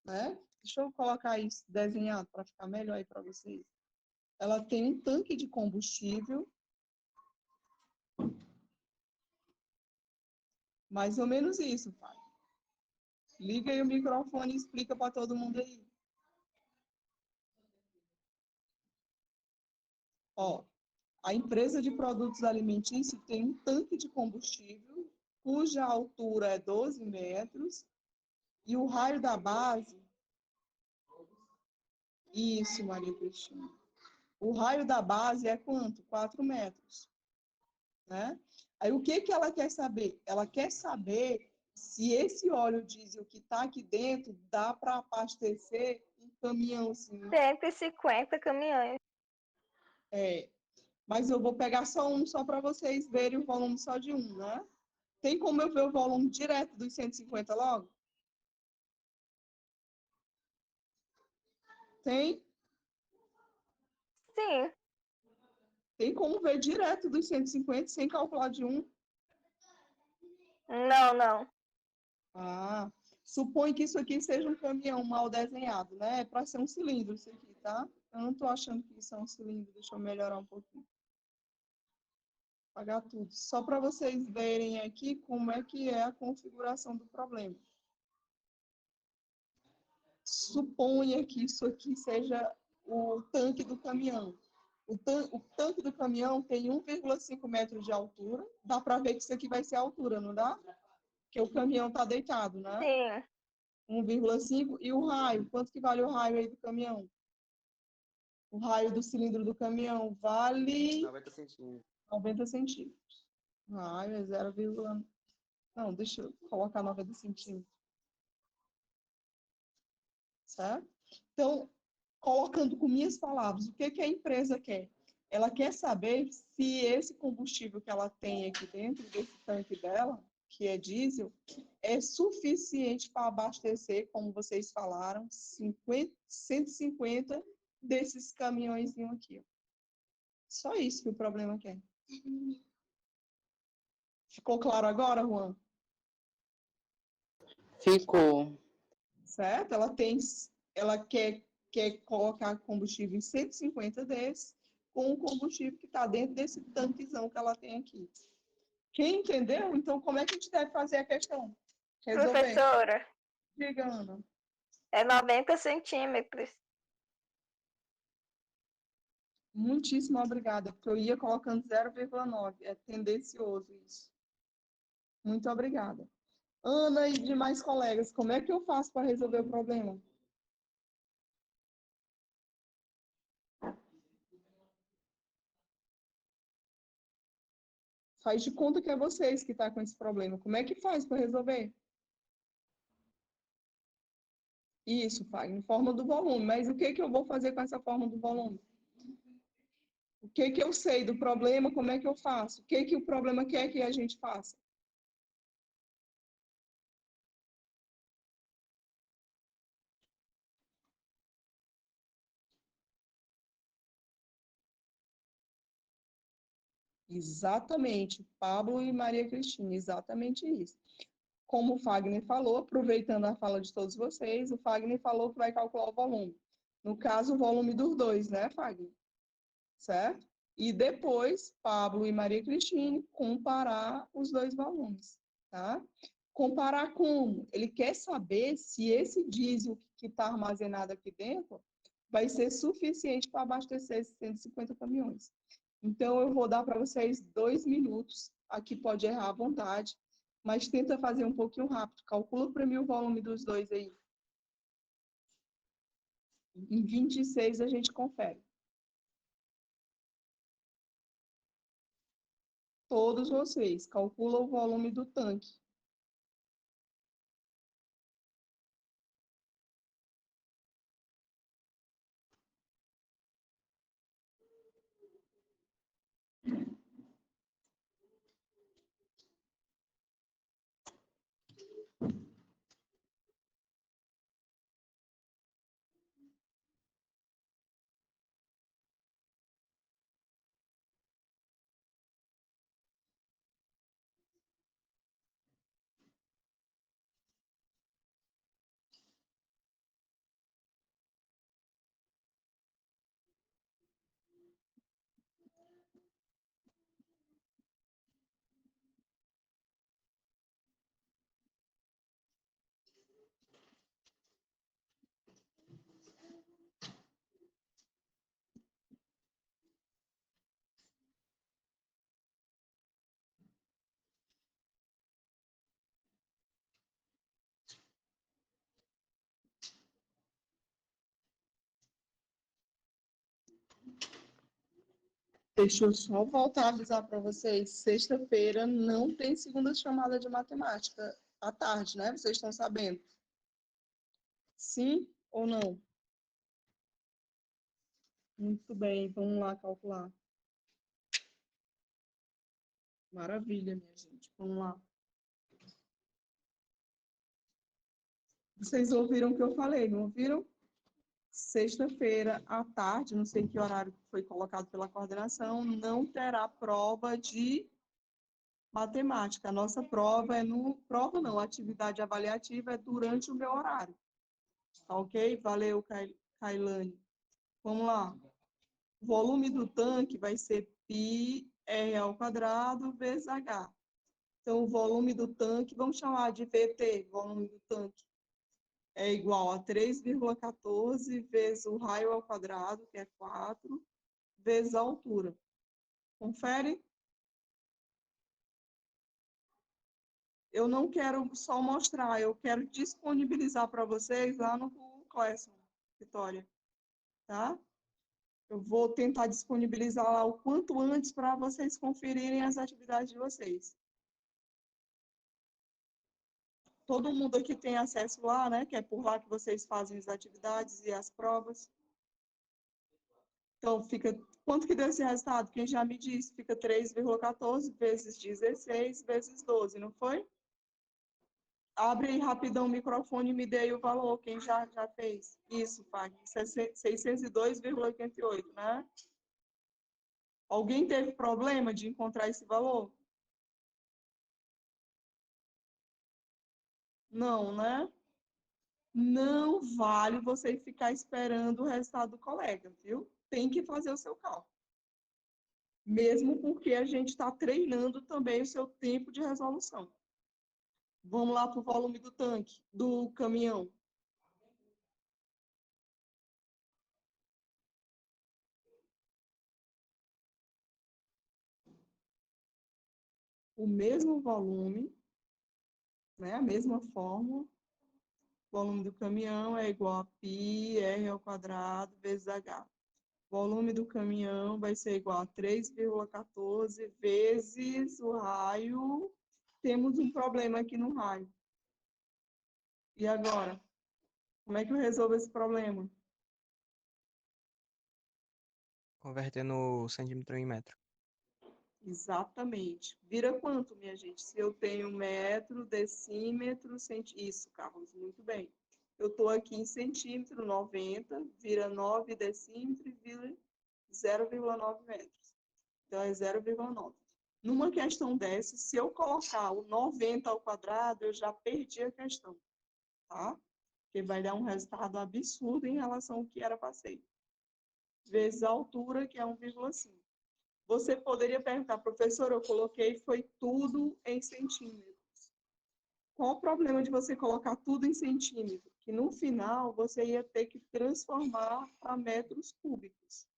né? Deixa eu colocar isso desenhado para ficar melhor aí para vocês. Ela tem um tanque de combustível, mais ou menos isso, pai. Liga aí o microfone e explica para todo mundo aí. Ó, a empresa de produtos alimentícios tem um tanque de combustível, cuja altura é 12 metros, e o raio da base... Isso, Maria Cristina. O raio da base é quanto? 4 metros. Né? Aí o que ela quer saber? Ela quer saber se esse óleo diesel que está aqui dentro dá para abastecer um caminhão assim. 150 caminhões. Mas eu vou pegar só um, só para vocês verem o volume só de um, né? Tem como eu ver o volume direto dos 150 logo? Tem? Sim, Tem como ver direto dos 150 sem calcular de um? não. Ah, supõe que isso aqui seja um caminhão mal desenhado, né? É para ser um cilindro isso aqui, tá? Eu não estou achando que isso é um cilindro. Deixa eu melhorar um pouquinho. Apagar tudo. Só para vocês verem aqui como é que é a configuração do problema. Suponha que isso aqui seja o tanque do caminhão. O tanque do caminhão tem 1,5 metros de altura. Dá para ver que isso aqui vai ser a altura, não dá? Porque o caminhão está deitado, né? Sim, 1,5. E o raio? Quanto que vale o raio aí do caminhão? O raio do cilindro do caminhão vale 90 centímetros. 90 centímetros. O raio é 0, não, deixa eu colocar 90 centímetros. Certo? Então, colocando com minhas palavras, o que que a empresa quer? Ela quer saber se esse combustível que ela tem aqui dentro desse tanque dela, que é diesel, é suficiente para abastecer, como vocês falaram, 150 desses caminhõezinhos aqui. Ó. Só isso que o problema quer. Ficou claro agora, Juan? Ficou. Certo? Ela quer colocar combustível em 150 desses, com o combustível que está dentro desse tanquezão que ela tem aqui. Quem entendeu? Então, como é que a gente deve fazer a questão? Resolver. professora, Diga, Ana. é 90 centímetros. Muitíssimo obrigada, porque eu ia colocando 0,9. É tendencioso isso. Muito obrigada. Ana e demais colegas, como é que eu faço para resolver o problema? Faz de conta que é vocês que estão com esse problema. Como é que faz para resolver? Isso, Fagner, forma do volume. Mas o que que eu vou fazer com essa forma do volume? O que que eu sei do problema, como é que eu faço? O que que o problema quer que a gente faça? Exatamente, Pablo e Maria Cristina, exatamente isso. Como o Fagner falou, aproveitando a fala de todos vocês, o Fagner falou que vai calcular o volume. No caso, o volume dos dois, né, Fagner? Certo? E depois, Pablo e Maria Cristina comparar os dois volumes, tá? Comparar como? Ele quer saber se esse diesel que está armazenado aqui dentro vai ser suficiente para abastecer esses 150 caminhões. Então, eu vou dar para vocês 2 minutos. Aqui pode errar à vontade, mas tenta fazer um pouquinho rápido. Calcula para mim o volume dos dois aí. Em 26 a gente confere. Todos vocês, calcula o volume do tanque. Deixa eu só voltar a avisar para vocês. Sexta-feira não tem segunda chamada de matemática à tarde, né? Vocês estão sabendo? Sim ou não? Muito bem, vamos lá calcular. Maravilha, minha gente. Vamos lá. Vocês ouviram o que eu falei, não ouviram? Sexta-feira à tarde, não sei que horário foi colocado pela coordenação, não terá prova de matemática. A nossa prova prova não, a atividade avaliativa é durante o meu horário. Tá ok? Valeu, Kailane. Vamos lá. O volume do tanque vai ser π r ao quadrado vezes h. Então, o volume do tanque, vamos chamar de VT, volume do tanque, é igual a 3,14 vezes o raio ao quadrado, que é 4, vezes a altura. Confere? Eu não quero só mostrar, eu quero disponibilizar para vocês lá no Google Classroom, Vitória. Tá? Eu vou tentar disponibilizar lá o quanto antes para vocês conferirem as atividades de vocês. Todo mundo aqui tem acesso lá, né? Que é por lá que vocês fazem as atividades e as provas. Então, quanto que deu esse resultado? Quem já me disse, fica 3,14 vezes 16 vezes 12, não foi? Abre aí rapidão o microfone e me dê aí o valor, quem já fez. Isso, Fagner, 602,88, né? Alguém teve problema de encontrar esse valor? Não, né? Não vale você ficar esperando o resultado do colega, viu? Tem que fazer o seu cálculo. Mesmo porque a gente está treinando também o seu tempo de resolução. Vamos lá para o volume do tanque, do caminhão. O mesmo volume, né? A mesma fórmula. O volume do caminhão é igual a π r ao quadrado vezes h. O volume do caminhão vai ser igual a 3,14 vezes o raio. Temos um problema aqui no raio. E agora? Como é que eu resolvo esse problema? Convertendo centímetro em metro. Exatamente. Vira quanto, minha gente? Se eu tenho metro, decímetro, centímetro. Isso, Carlos, muito bem. Eu estou aqui em centímetro, 90, vira 9 decímetros e vira 0,9 metros. Então, é 0,9. Numa questão dessa, se eu colocar o 90 ao quadrado, eu já perdi a questão, tá? Porque vai dar um resultado absurdo em relação ao que era para ser. Vezes a altura, que é 1,5. Você poderia perguntar, professor, eu coloquei, foi tudo em centímetros. Qual o problema de você colocar tudo em centímetros? Que no final você ia ter que transformar para metros cúbicos.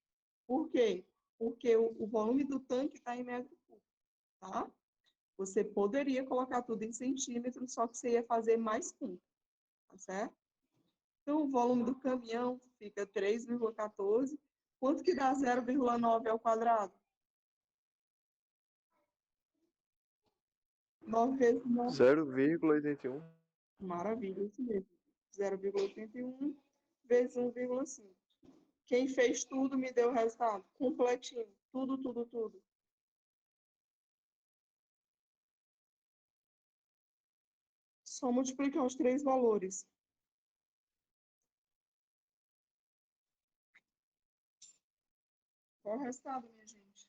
Por quê? Porque o volume do tanque está em metro cúbico, tá? Você poderia colocar tudo em centímetros, só que você ia fazer mais conta, tá certo? Então, o volume do caminhão fica 3,14. Quanto que dá 0,9 ao quadrado? 9 vezes 9. 0,81. Maravilha, isso mesmo. 0,81 vezes 1,5. Quem fez tudo me deu o resultado completinho. Tudo, tudo, tudo. Só multiplicar os três valores. Qual o resultado, minha gente?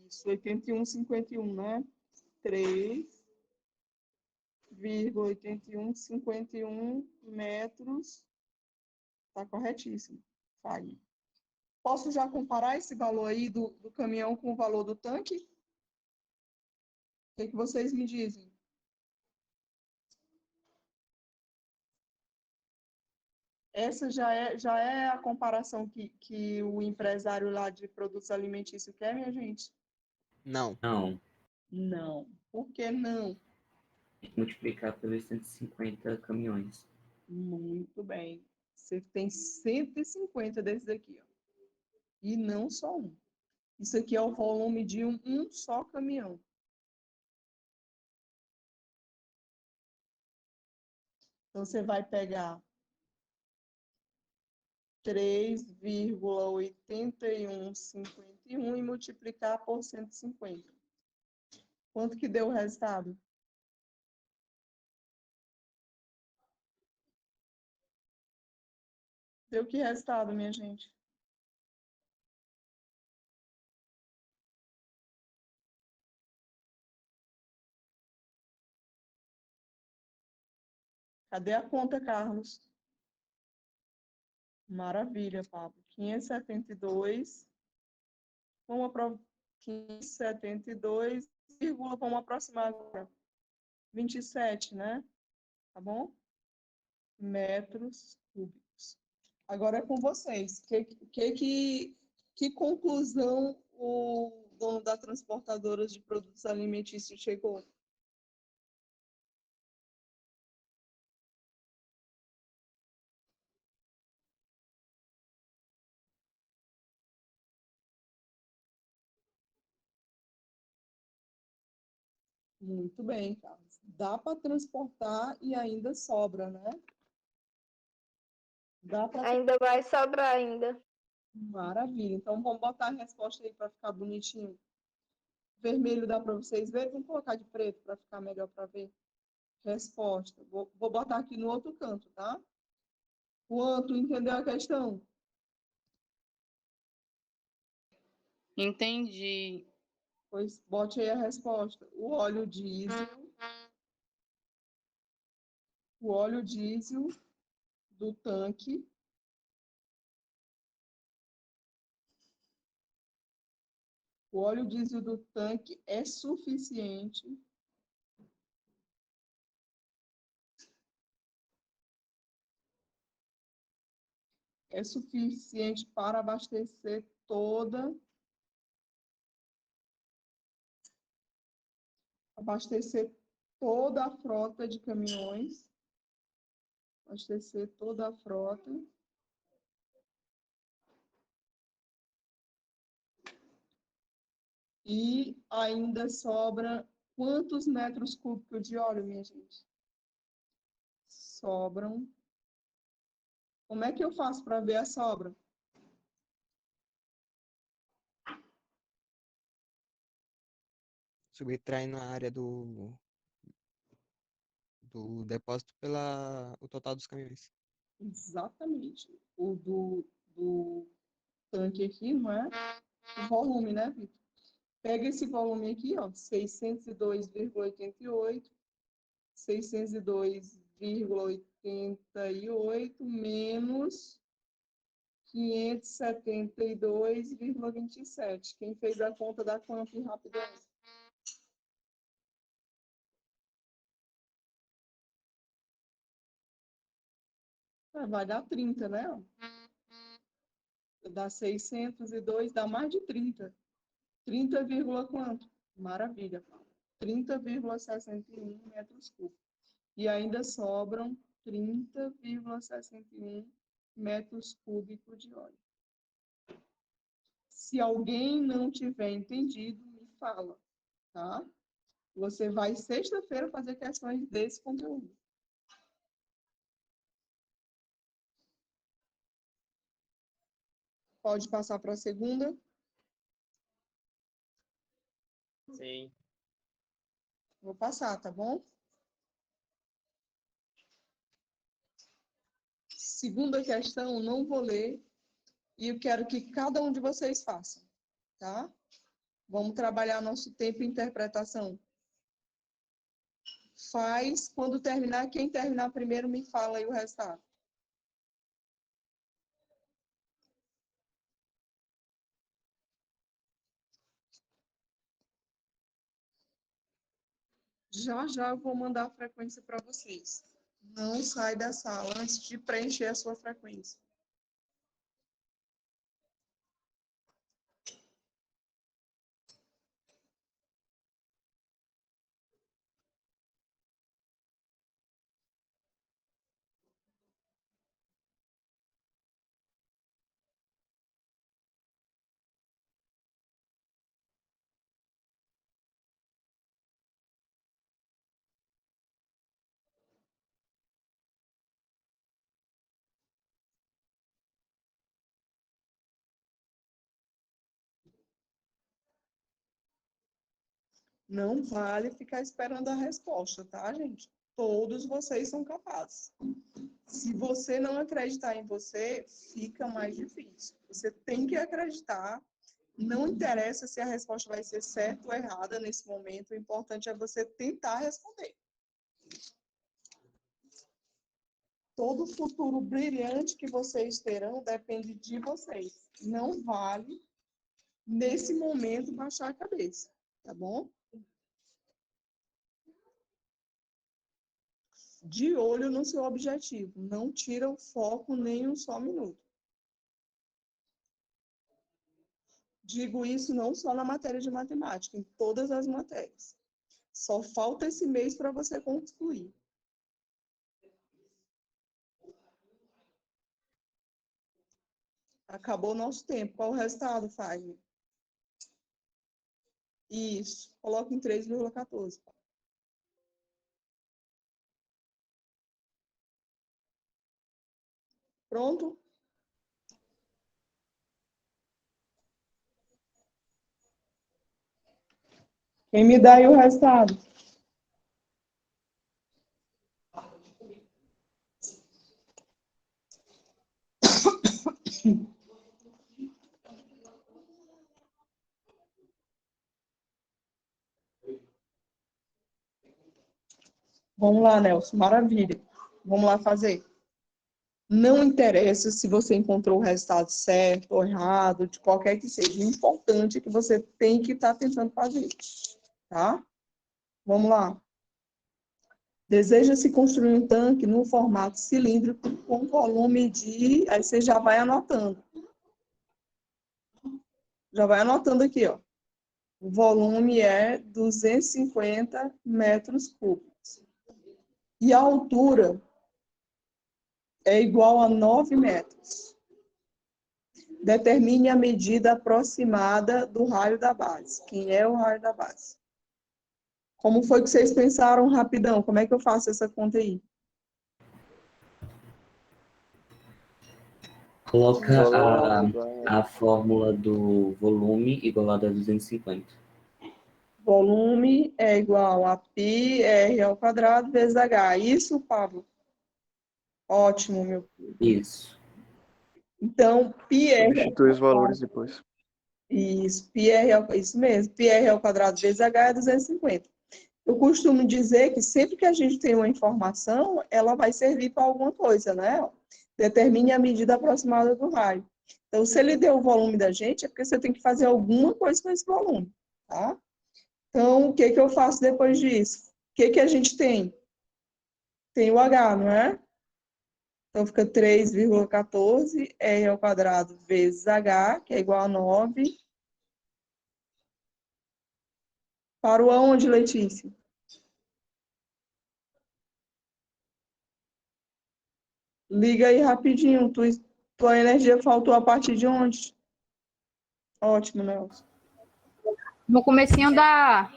Isso, 81,51, né? 3,8151 metros. Tá corretíssimo. Fagner. Posso já comparar esse valor aí do caminhão com o valor do tanque? O que vocês me dizem? Essa já é a comparação que o empresário lá de produtos alimentícios quer, minha gente? Não. Não, Não. Por que não? tem que multiplicar pelos 150 caminhões. Muito bem. Você tem 150 desses aqui, ó. E não só um. Isso aqui é o volume de um só caminhão. Então, você vai pegar 3,8151 e multiplicar por 150. Quanto que deu o resultado? Deu que resultado, minha gente? Cadê a conta, Carlos? Maravilha, Pablo. 572. Vamos para 572, vamos aproximar agora. 27, né? Tá bom? Metros cúbicos. Agora é com vocês. Que conclusão o dono da transportadora de produtos alimentícios chegou? Muito bem, Carlos. Dá para transportar e ainda sobra, né? Dá para. Ainda vai sobrar ainda. Maravilha. Então vamos botar a resposta aí para ficar bonitinho. Vermelho dá para vocês verem? Vamos colocar de preto para ficar melhor para ver. Resposta. Vou botar aqui no outro canto, tá? Quanto entendeu a questão? Entendi. Pois bote aí a resposta. O óleo diesel do tanque é suficiente para abastecer toda a frota de caminhões, abastecer toda a frota e ainda sobra quantos metros cúbicos de óleo, minha gente? Sobram. Como é que eu faço para ver a sobra? Subtraindo a área do depósito pela o total dos caminhões. Exatamente. O do tanque aqui, não é? O volume, né, Vitor? Pega esse volume aqui, ó, 602,88, 602,88 menos 572,27. Quem fez a conta da conta rapidão? Vai dar 30, né? Dá 602, dá mais de 30. 30, quanto? Maravilha. 30,61 metros cúbicos. E ainda sobram 30,61 metros cúbicos de óleo. Se alguém não tiver entendido, me fala, tá? Você vai sexta-feira fazer questões desse conteúdo. Pode passar para a segunda? Sim. Vou passar, tá bom? Segunda questão, não vou ler. E eu quero que cada um de vocês faça, tá? Vamos trabalhar nosso tempo em interpretação. Faz, quando terminar, quem terminar primeiro me fala aí o resultado. Já já eu vou mandar a frequência para vocês. Não sai da sala antes de preencher a sua frequência. Não vale ficar esperando a resposta, tá, gente? Todos vocês são capazes. Se você não acreditar em você, fica mais difícil. Você tem que acreditar. Não interessa se a resposta vai ser certa ou errada nesse momento. O importante é você tentar responder. Todo futuro brilhante que vocês terão depende de vocês. Não vale, nesse momento, baixar a cabeça, tá bom? De olho no seu objetivo. Não tira o foco nem um só minuto. Digo isso não só na matéria de matemática, em todas as matérias. Só falta esse mês para você concluir. Acabou o nosso tempo. Qual o resultado, Fagner? Isso. Coloca em 3,14. Pronto? Quem me dá aí o resultado? Vamos lá, Nelson. Maravilha. Vamos lá fazer. Não interessa se você encontrou o resultado certo ou errado, de qualquer que seja. O importante é que você tem que estar tentando fazer. Tá? Vamos lá. Deseja-se construir um tanque no formato cilíndrico com volume de... Aí você já vai anotando. Já vai anotando aqui, ó. O volume é 250 metros cúbicos. E a altura é igual a 9 metros. Determine a medida aproximada do raio da base. Quem é o raio da base? Como foi que vocês pensaram rapidão? Como é que eu faço essa conta aí? Coloca Valor a fórmula do volume igualado a 250. Volume é igual a πr ao quadrado vezes h. Isso, Pablo? Ótimo, meu filho. Isso. Então, πr... Substitui os valores depois. Isso, isso mesmo. πr ao quadrado vezes h é 250. Eu costumo dizer que sempre que a gente tem uma informação, ela vai servir para alguma coisa, né? Determine a medida aproximada do raio. Então, se ele deu o volume da gente, é porque você tem que fazer alguma coisa com esse volume, tá? Então, o que que eu faço depois disso? O que que a gente tem? Tem o H, não é? Então, fica 3,14 R ao quadrado vezes H, que é igual a 9. Parou aonde, Letícia? Liga aí rapidinho. Tua energia faltou a partir de onde? Ótimo, Nelson. No comecinho da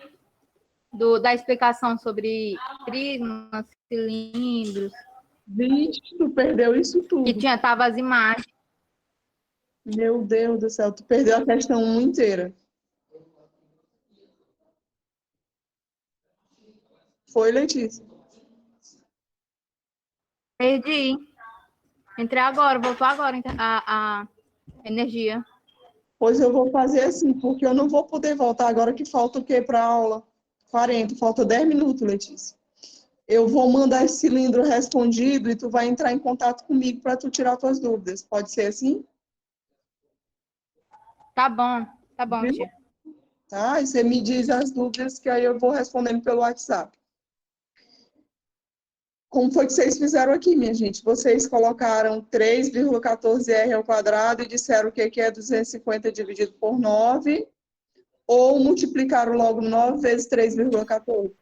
explicação sobre prismas, cilindros, Vixe, tu perdeu isso tudo. que tava as imagens. Meu Deus do céu, tu perdeu a questão 1 inteira. Foi, Letícia? Perdi. Entrei agora, voltou agora a energia. Pois eu vou fazer assim, porque eu não vou poder voltar agora que falta o quê para a aula? 40, falta 10 minutos, Letícia. Eu vou mandar esse cilindro respondido e tu vai entrar em contato comigo para tu tirar tuas dúvidas. Pode ser assim? Tá bom, Viu? tia. Tá? E você me diz as dúvidas que aí eu vou respondendo pelo WhatsApp. Como foi que vocês fizeram aqui, minha gente? Vocês colocaram 3,14R ao quadrado e disseram o que é 250 dividido por 9, ou multiplicaram logo 9 vezes 3,14?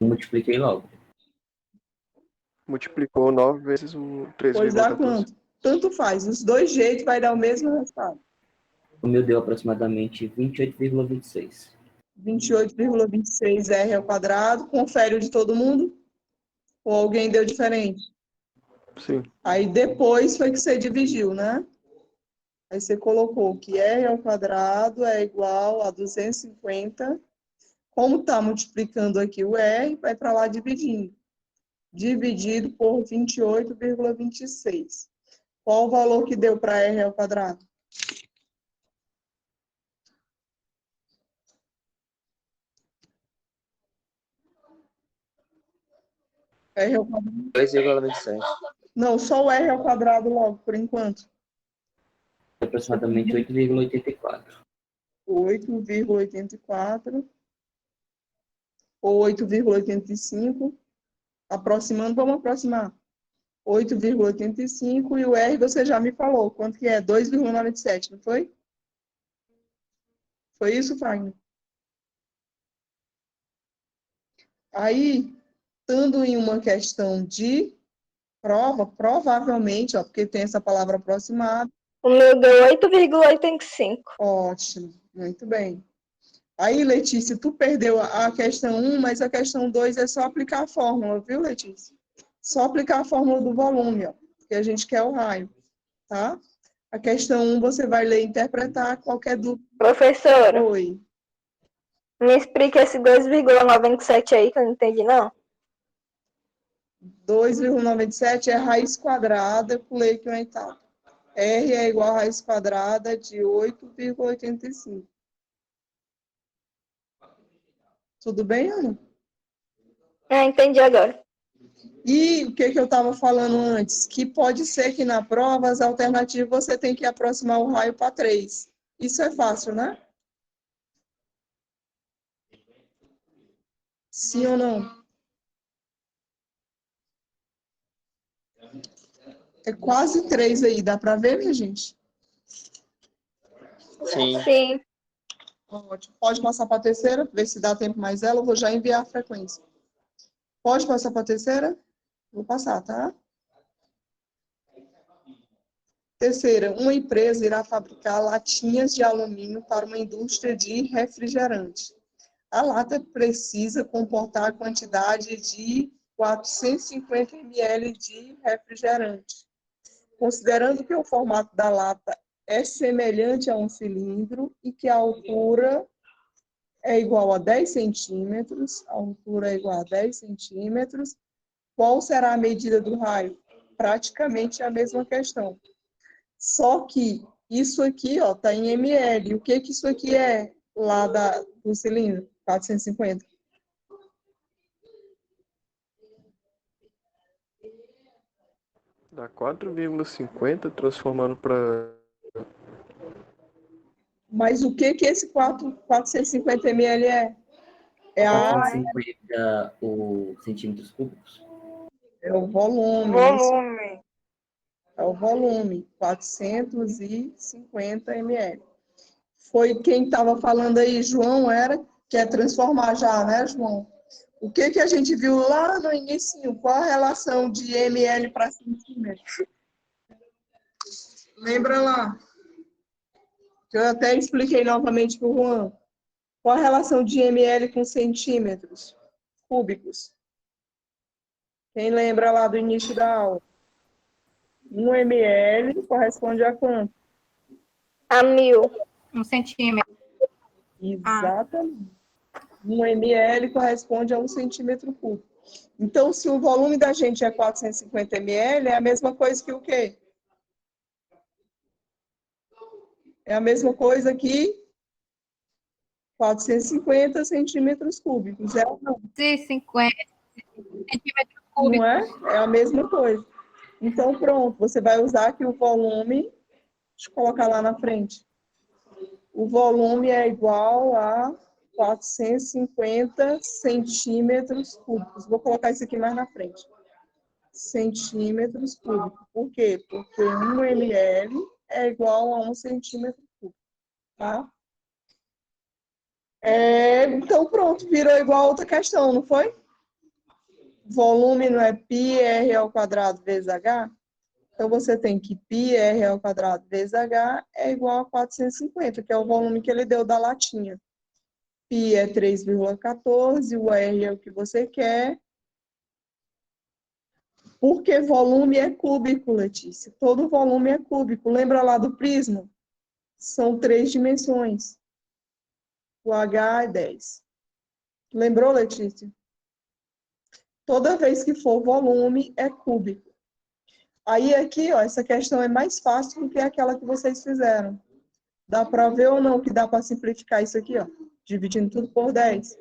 Multipliquei logo. Multiplicou 9 vezes o Pois dá 3,14. quanto? Tanto faz. Os dois jeitos vai dar o mesmo resultado. O meu deu aproximadamente 28,26. 28,26R ao quadrado. Confere o de todo mundo? Ou alguém deu diferente? Sim. Aí depois foi que você dividiu, né? Aí você colocou que R ao quadrado é igual a 250. Como está multiplicando aqui o R, vai para lá dividindo. Dividido por 28,26. Qual o valor que deu para R ao quadrado? R ao quadrado. 2,27. Não, só o R ao quadrado logo, por enquanto. Aproximadamente 8,84. 8,84 ou 8,85. Aproximando, vamos aproximar. 8,85 e o R você já me falou. Quanto que é? 2,97, não foi? Foi isso, Fagner? Aí, estando em uma questão de prova, provavelmente, ó, porque tem essa palavra aproximada. O meu deu 8,85. Ótimo, muito bem. Aí, Letícia, tu perdeu a questão 1, mas a questão 2 é só aplicar a fórmula, viu, Letícia? Só aplicar a fórmula do volume, ó, porque a gente quer o raio, tá? A questão 1 você vai ler e interpretar qualquer dúvida. Professora, Oi. me explica esse 2,97 aí que eu não entendi, não. 2,97 é raiz quadrada, eu pulei aqui uma etapa. R é igual a raiz quadrada de 8,85. Tudo bem, Ana? Entendi agora. E o que eu estava falando antes? Que pode ser que na prova, as alternativas, você tem que aproximar o raio para 3. Isso é fácil, né? Sim ou não? É quase 3 aí, dá para ver, minha gente? Sim. Sim. Ótimo. Pode passar para a terceira, ver se dá tempo mais ela, eu vou já enviar a frequência. Pode passar para a terceira? Vou passar, tá? Terceira, uma empresa irá fabricar latinhas de alumínio para uma indústria de refrigerante. A lata precisa comportar a quantidade de 450 ml de refrigerante. Considerando que o formato da lata é semelhante a um cilindro e que a altura é igual a 10 centímetros, a altura é igual a 10 centímetros, qual será a medida do raio? Praticamente a mesma questão. Só que isso aqui, ó, tá em ml. O que que isso aqui é lá do cilindro? 450. Dá 4,50 transformando para... Mas o que que esse 450 ml é? É a área, 450 centímetros cúbicos. é o volume. Volume. É o volume, 450 ml. Foi quem estava falando aí, João, era? Quer transformar já, né, João? O que que a gente viu lá no início? Qual a relação de ml para centímetro? Lembra lá? Que eu até expliquei novamente para o Juan. Qual a relação de ml com centímetros cúbicos? Quem lembra lá do início da aula? 1 ml corresponde a quanto? A 1000. 1 centímetro. Exatamente. 1 ml corresponde a 1 centímetro cúbico. Então, se o volume da gente é 450 ml, é a mesma coisa que o quê? É a mesma coisa que 450 centímetros cúbicos. É ou não? 50 centímetros Não cúbicos. é? É a mesma coisa. Então, pronto, você vai usar aqui o volume, deixa eu colocar lá na frente. O volume é igual a 450 centímetros cúbicos. Vou colocar isso aqui mais na frente. Centímetros cúbicos. Por quê? Porque 1 ml é igual a 1 centímetro cúbico. Tá? Então, pronto, virou igual a outra questão, não foi? Volume não é πr ao quadrado vezes h? Então, você tem que πr ao quadrado vezes h é igual a 450, que é o volume que ele deu da latinha. Π é 3,14, o R é o que você quer. Porque volume é cúbico, Letícia. Todo volume é cúbico. Lembra lá do prisma? São 3 dimensões. O H é 10. Lembrou, Letícia? Toda vez que for volume, é cúbico. Aí aqui, ó, essa questão é mais fácil do que aquela que vocês fizeram. Dá para ver ou não que dá para simplificar isso aqui, ó? Dividindo tudo por 10.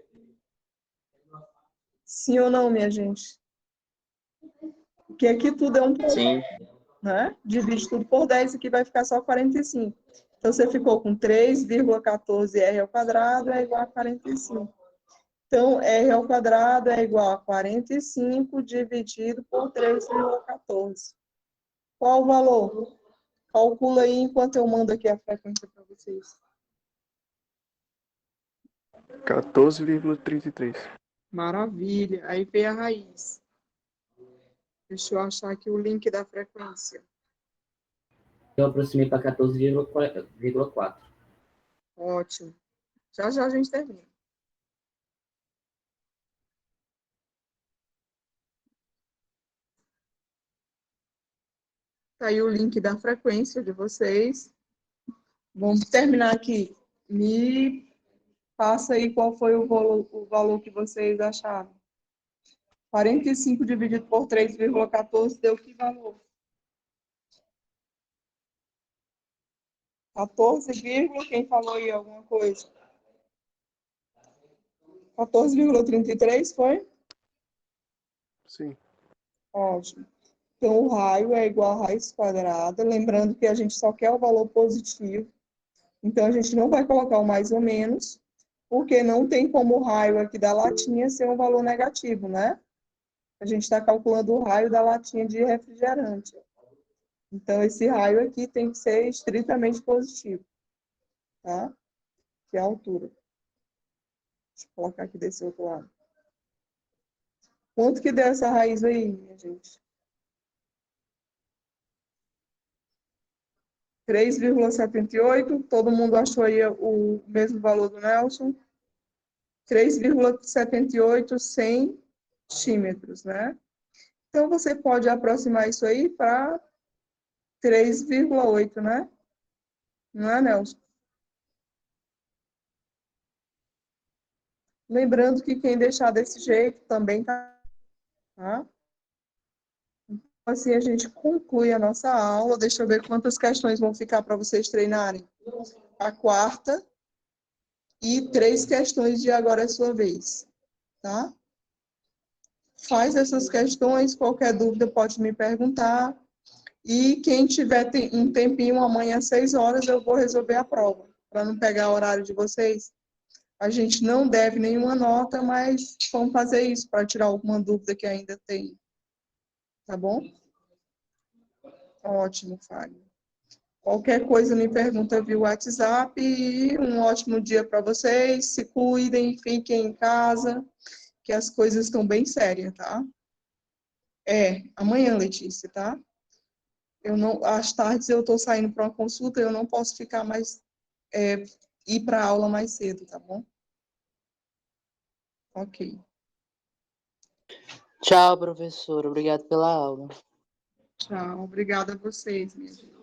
Sim ou não, minha gente? Porque aqui tudo é um ponto, Sim. né? Divide tudo por 10, aqui vai ficar só 45. Então, você ficou com 3,14r ao quadrado é igual a 45. Então, r ao quadrado é igual a 45 dividido por 3,14. Qual o valor? Calcula aí enquanto eu mando aqui a frequência para vocês. 14,33. Maravilha. Aí vem a raiz. Deixa eu achar aqui o link da frequência. Eu aproximei para 14,4. Ótimo. Já já a gente termina. Tá aí o link da frequência de vocês. Vamos terminar aqui. Me passa aí qual foi o valor que vocês acharam. 45 dividido por 3,14 deu que valor? 14, quem falou aí alguma coisa? 14,33 foi? Sim. Ótimo. Então, o raio é igual a raiz quadrada. Lembrando que a gente só quer o valor positivo. Então, a gente não vai colocar o mais ou menos, porque não tem como o raio aqui da latinha ser um valor negativo, né? A gente está calculando o raio da latinha de refrigerante. Então, esse raio aqui tem que ser estritamente positivo, tá? Que é a altura. Deixa eu colocar aqui desse outro lado. Quanto que deu essa raiz aí, minha gente? 3,78. Todo mundo achou aí o mesmo valor do Nelson? 3,78 centímetros, né? Então, você pode aproximar isso aí para 3,8, né? Não é, Nelson? Lembrando que quem deixar desse jeito também tá? Assim a gente conclui a nossa aula. Deixa eu ver quantas questões vão ficar para vocês treinarem. A quarta e 3 questões de agora é sua vez, tá? Faz essas questões, qualquer dúvida pode me perguntar. E quem tiver um tempinho amanhã às 6 horas, eu vou resolver a prova, para não pegar o horário de vocês. A gente não deve nenhuma nota, mas vamos fazer isso para tirar alguma dúvida que ainda tem. Tá bom? Ótimo, Fábio. Qualquer coisa me pergunta via WhatsApp e um ótimo dia para vocês. Se cuidem, fiquem em casa, que as coisas estão bem sérias, tá? Amanhã, Letícia, tá? Eu não, às tardes eu estou saindo para uma consulta, eu não posso ficar mais, ir para a aula mais cedo, tá bom? Ok. Tchau, professor. Obrigado pela aula. Tchau. Obrigada a vocês, minha gente.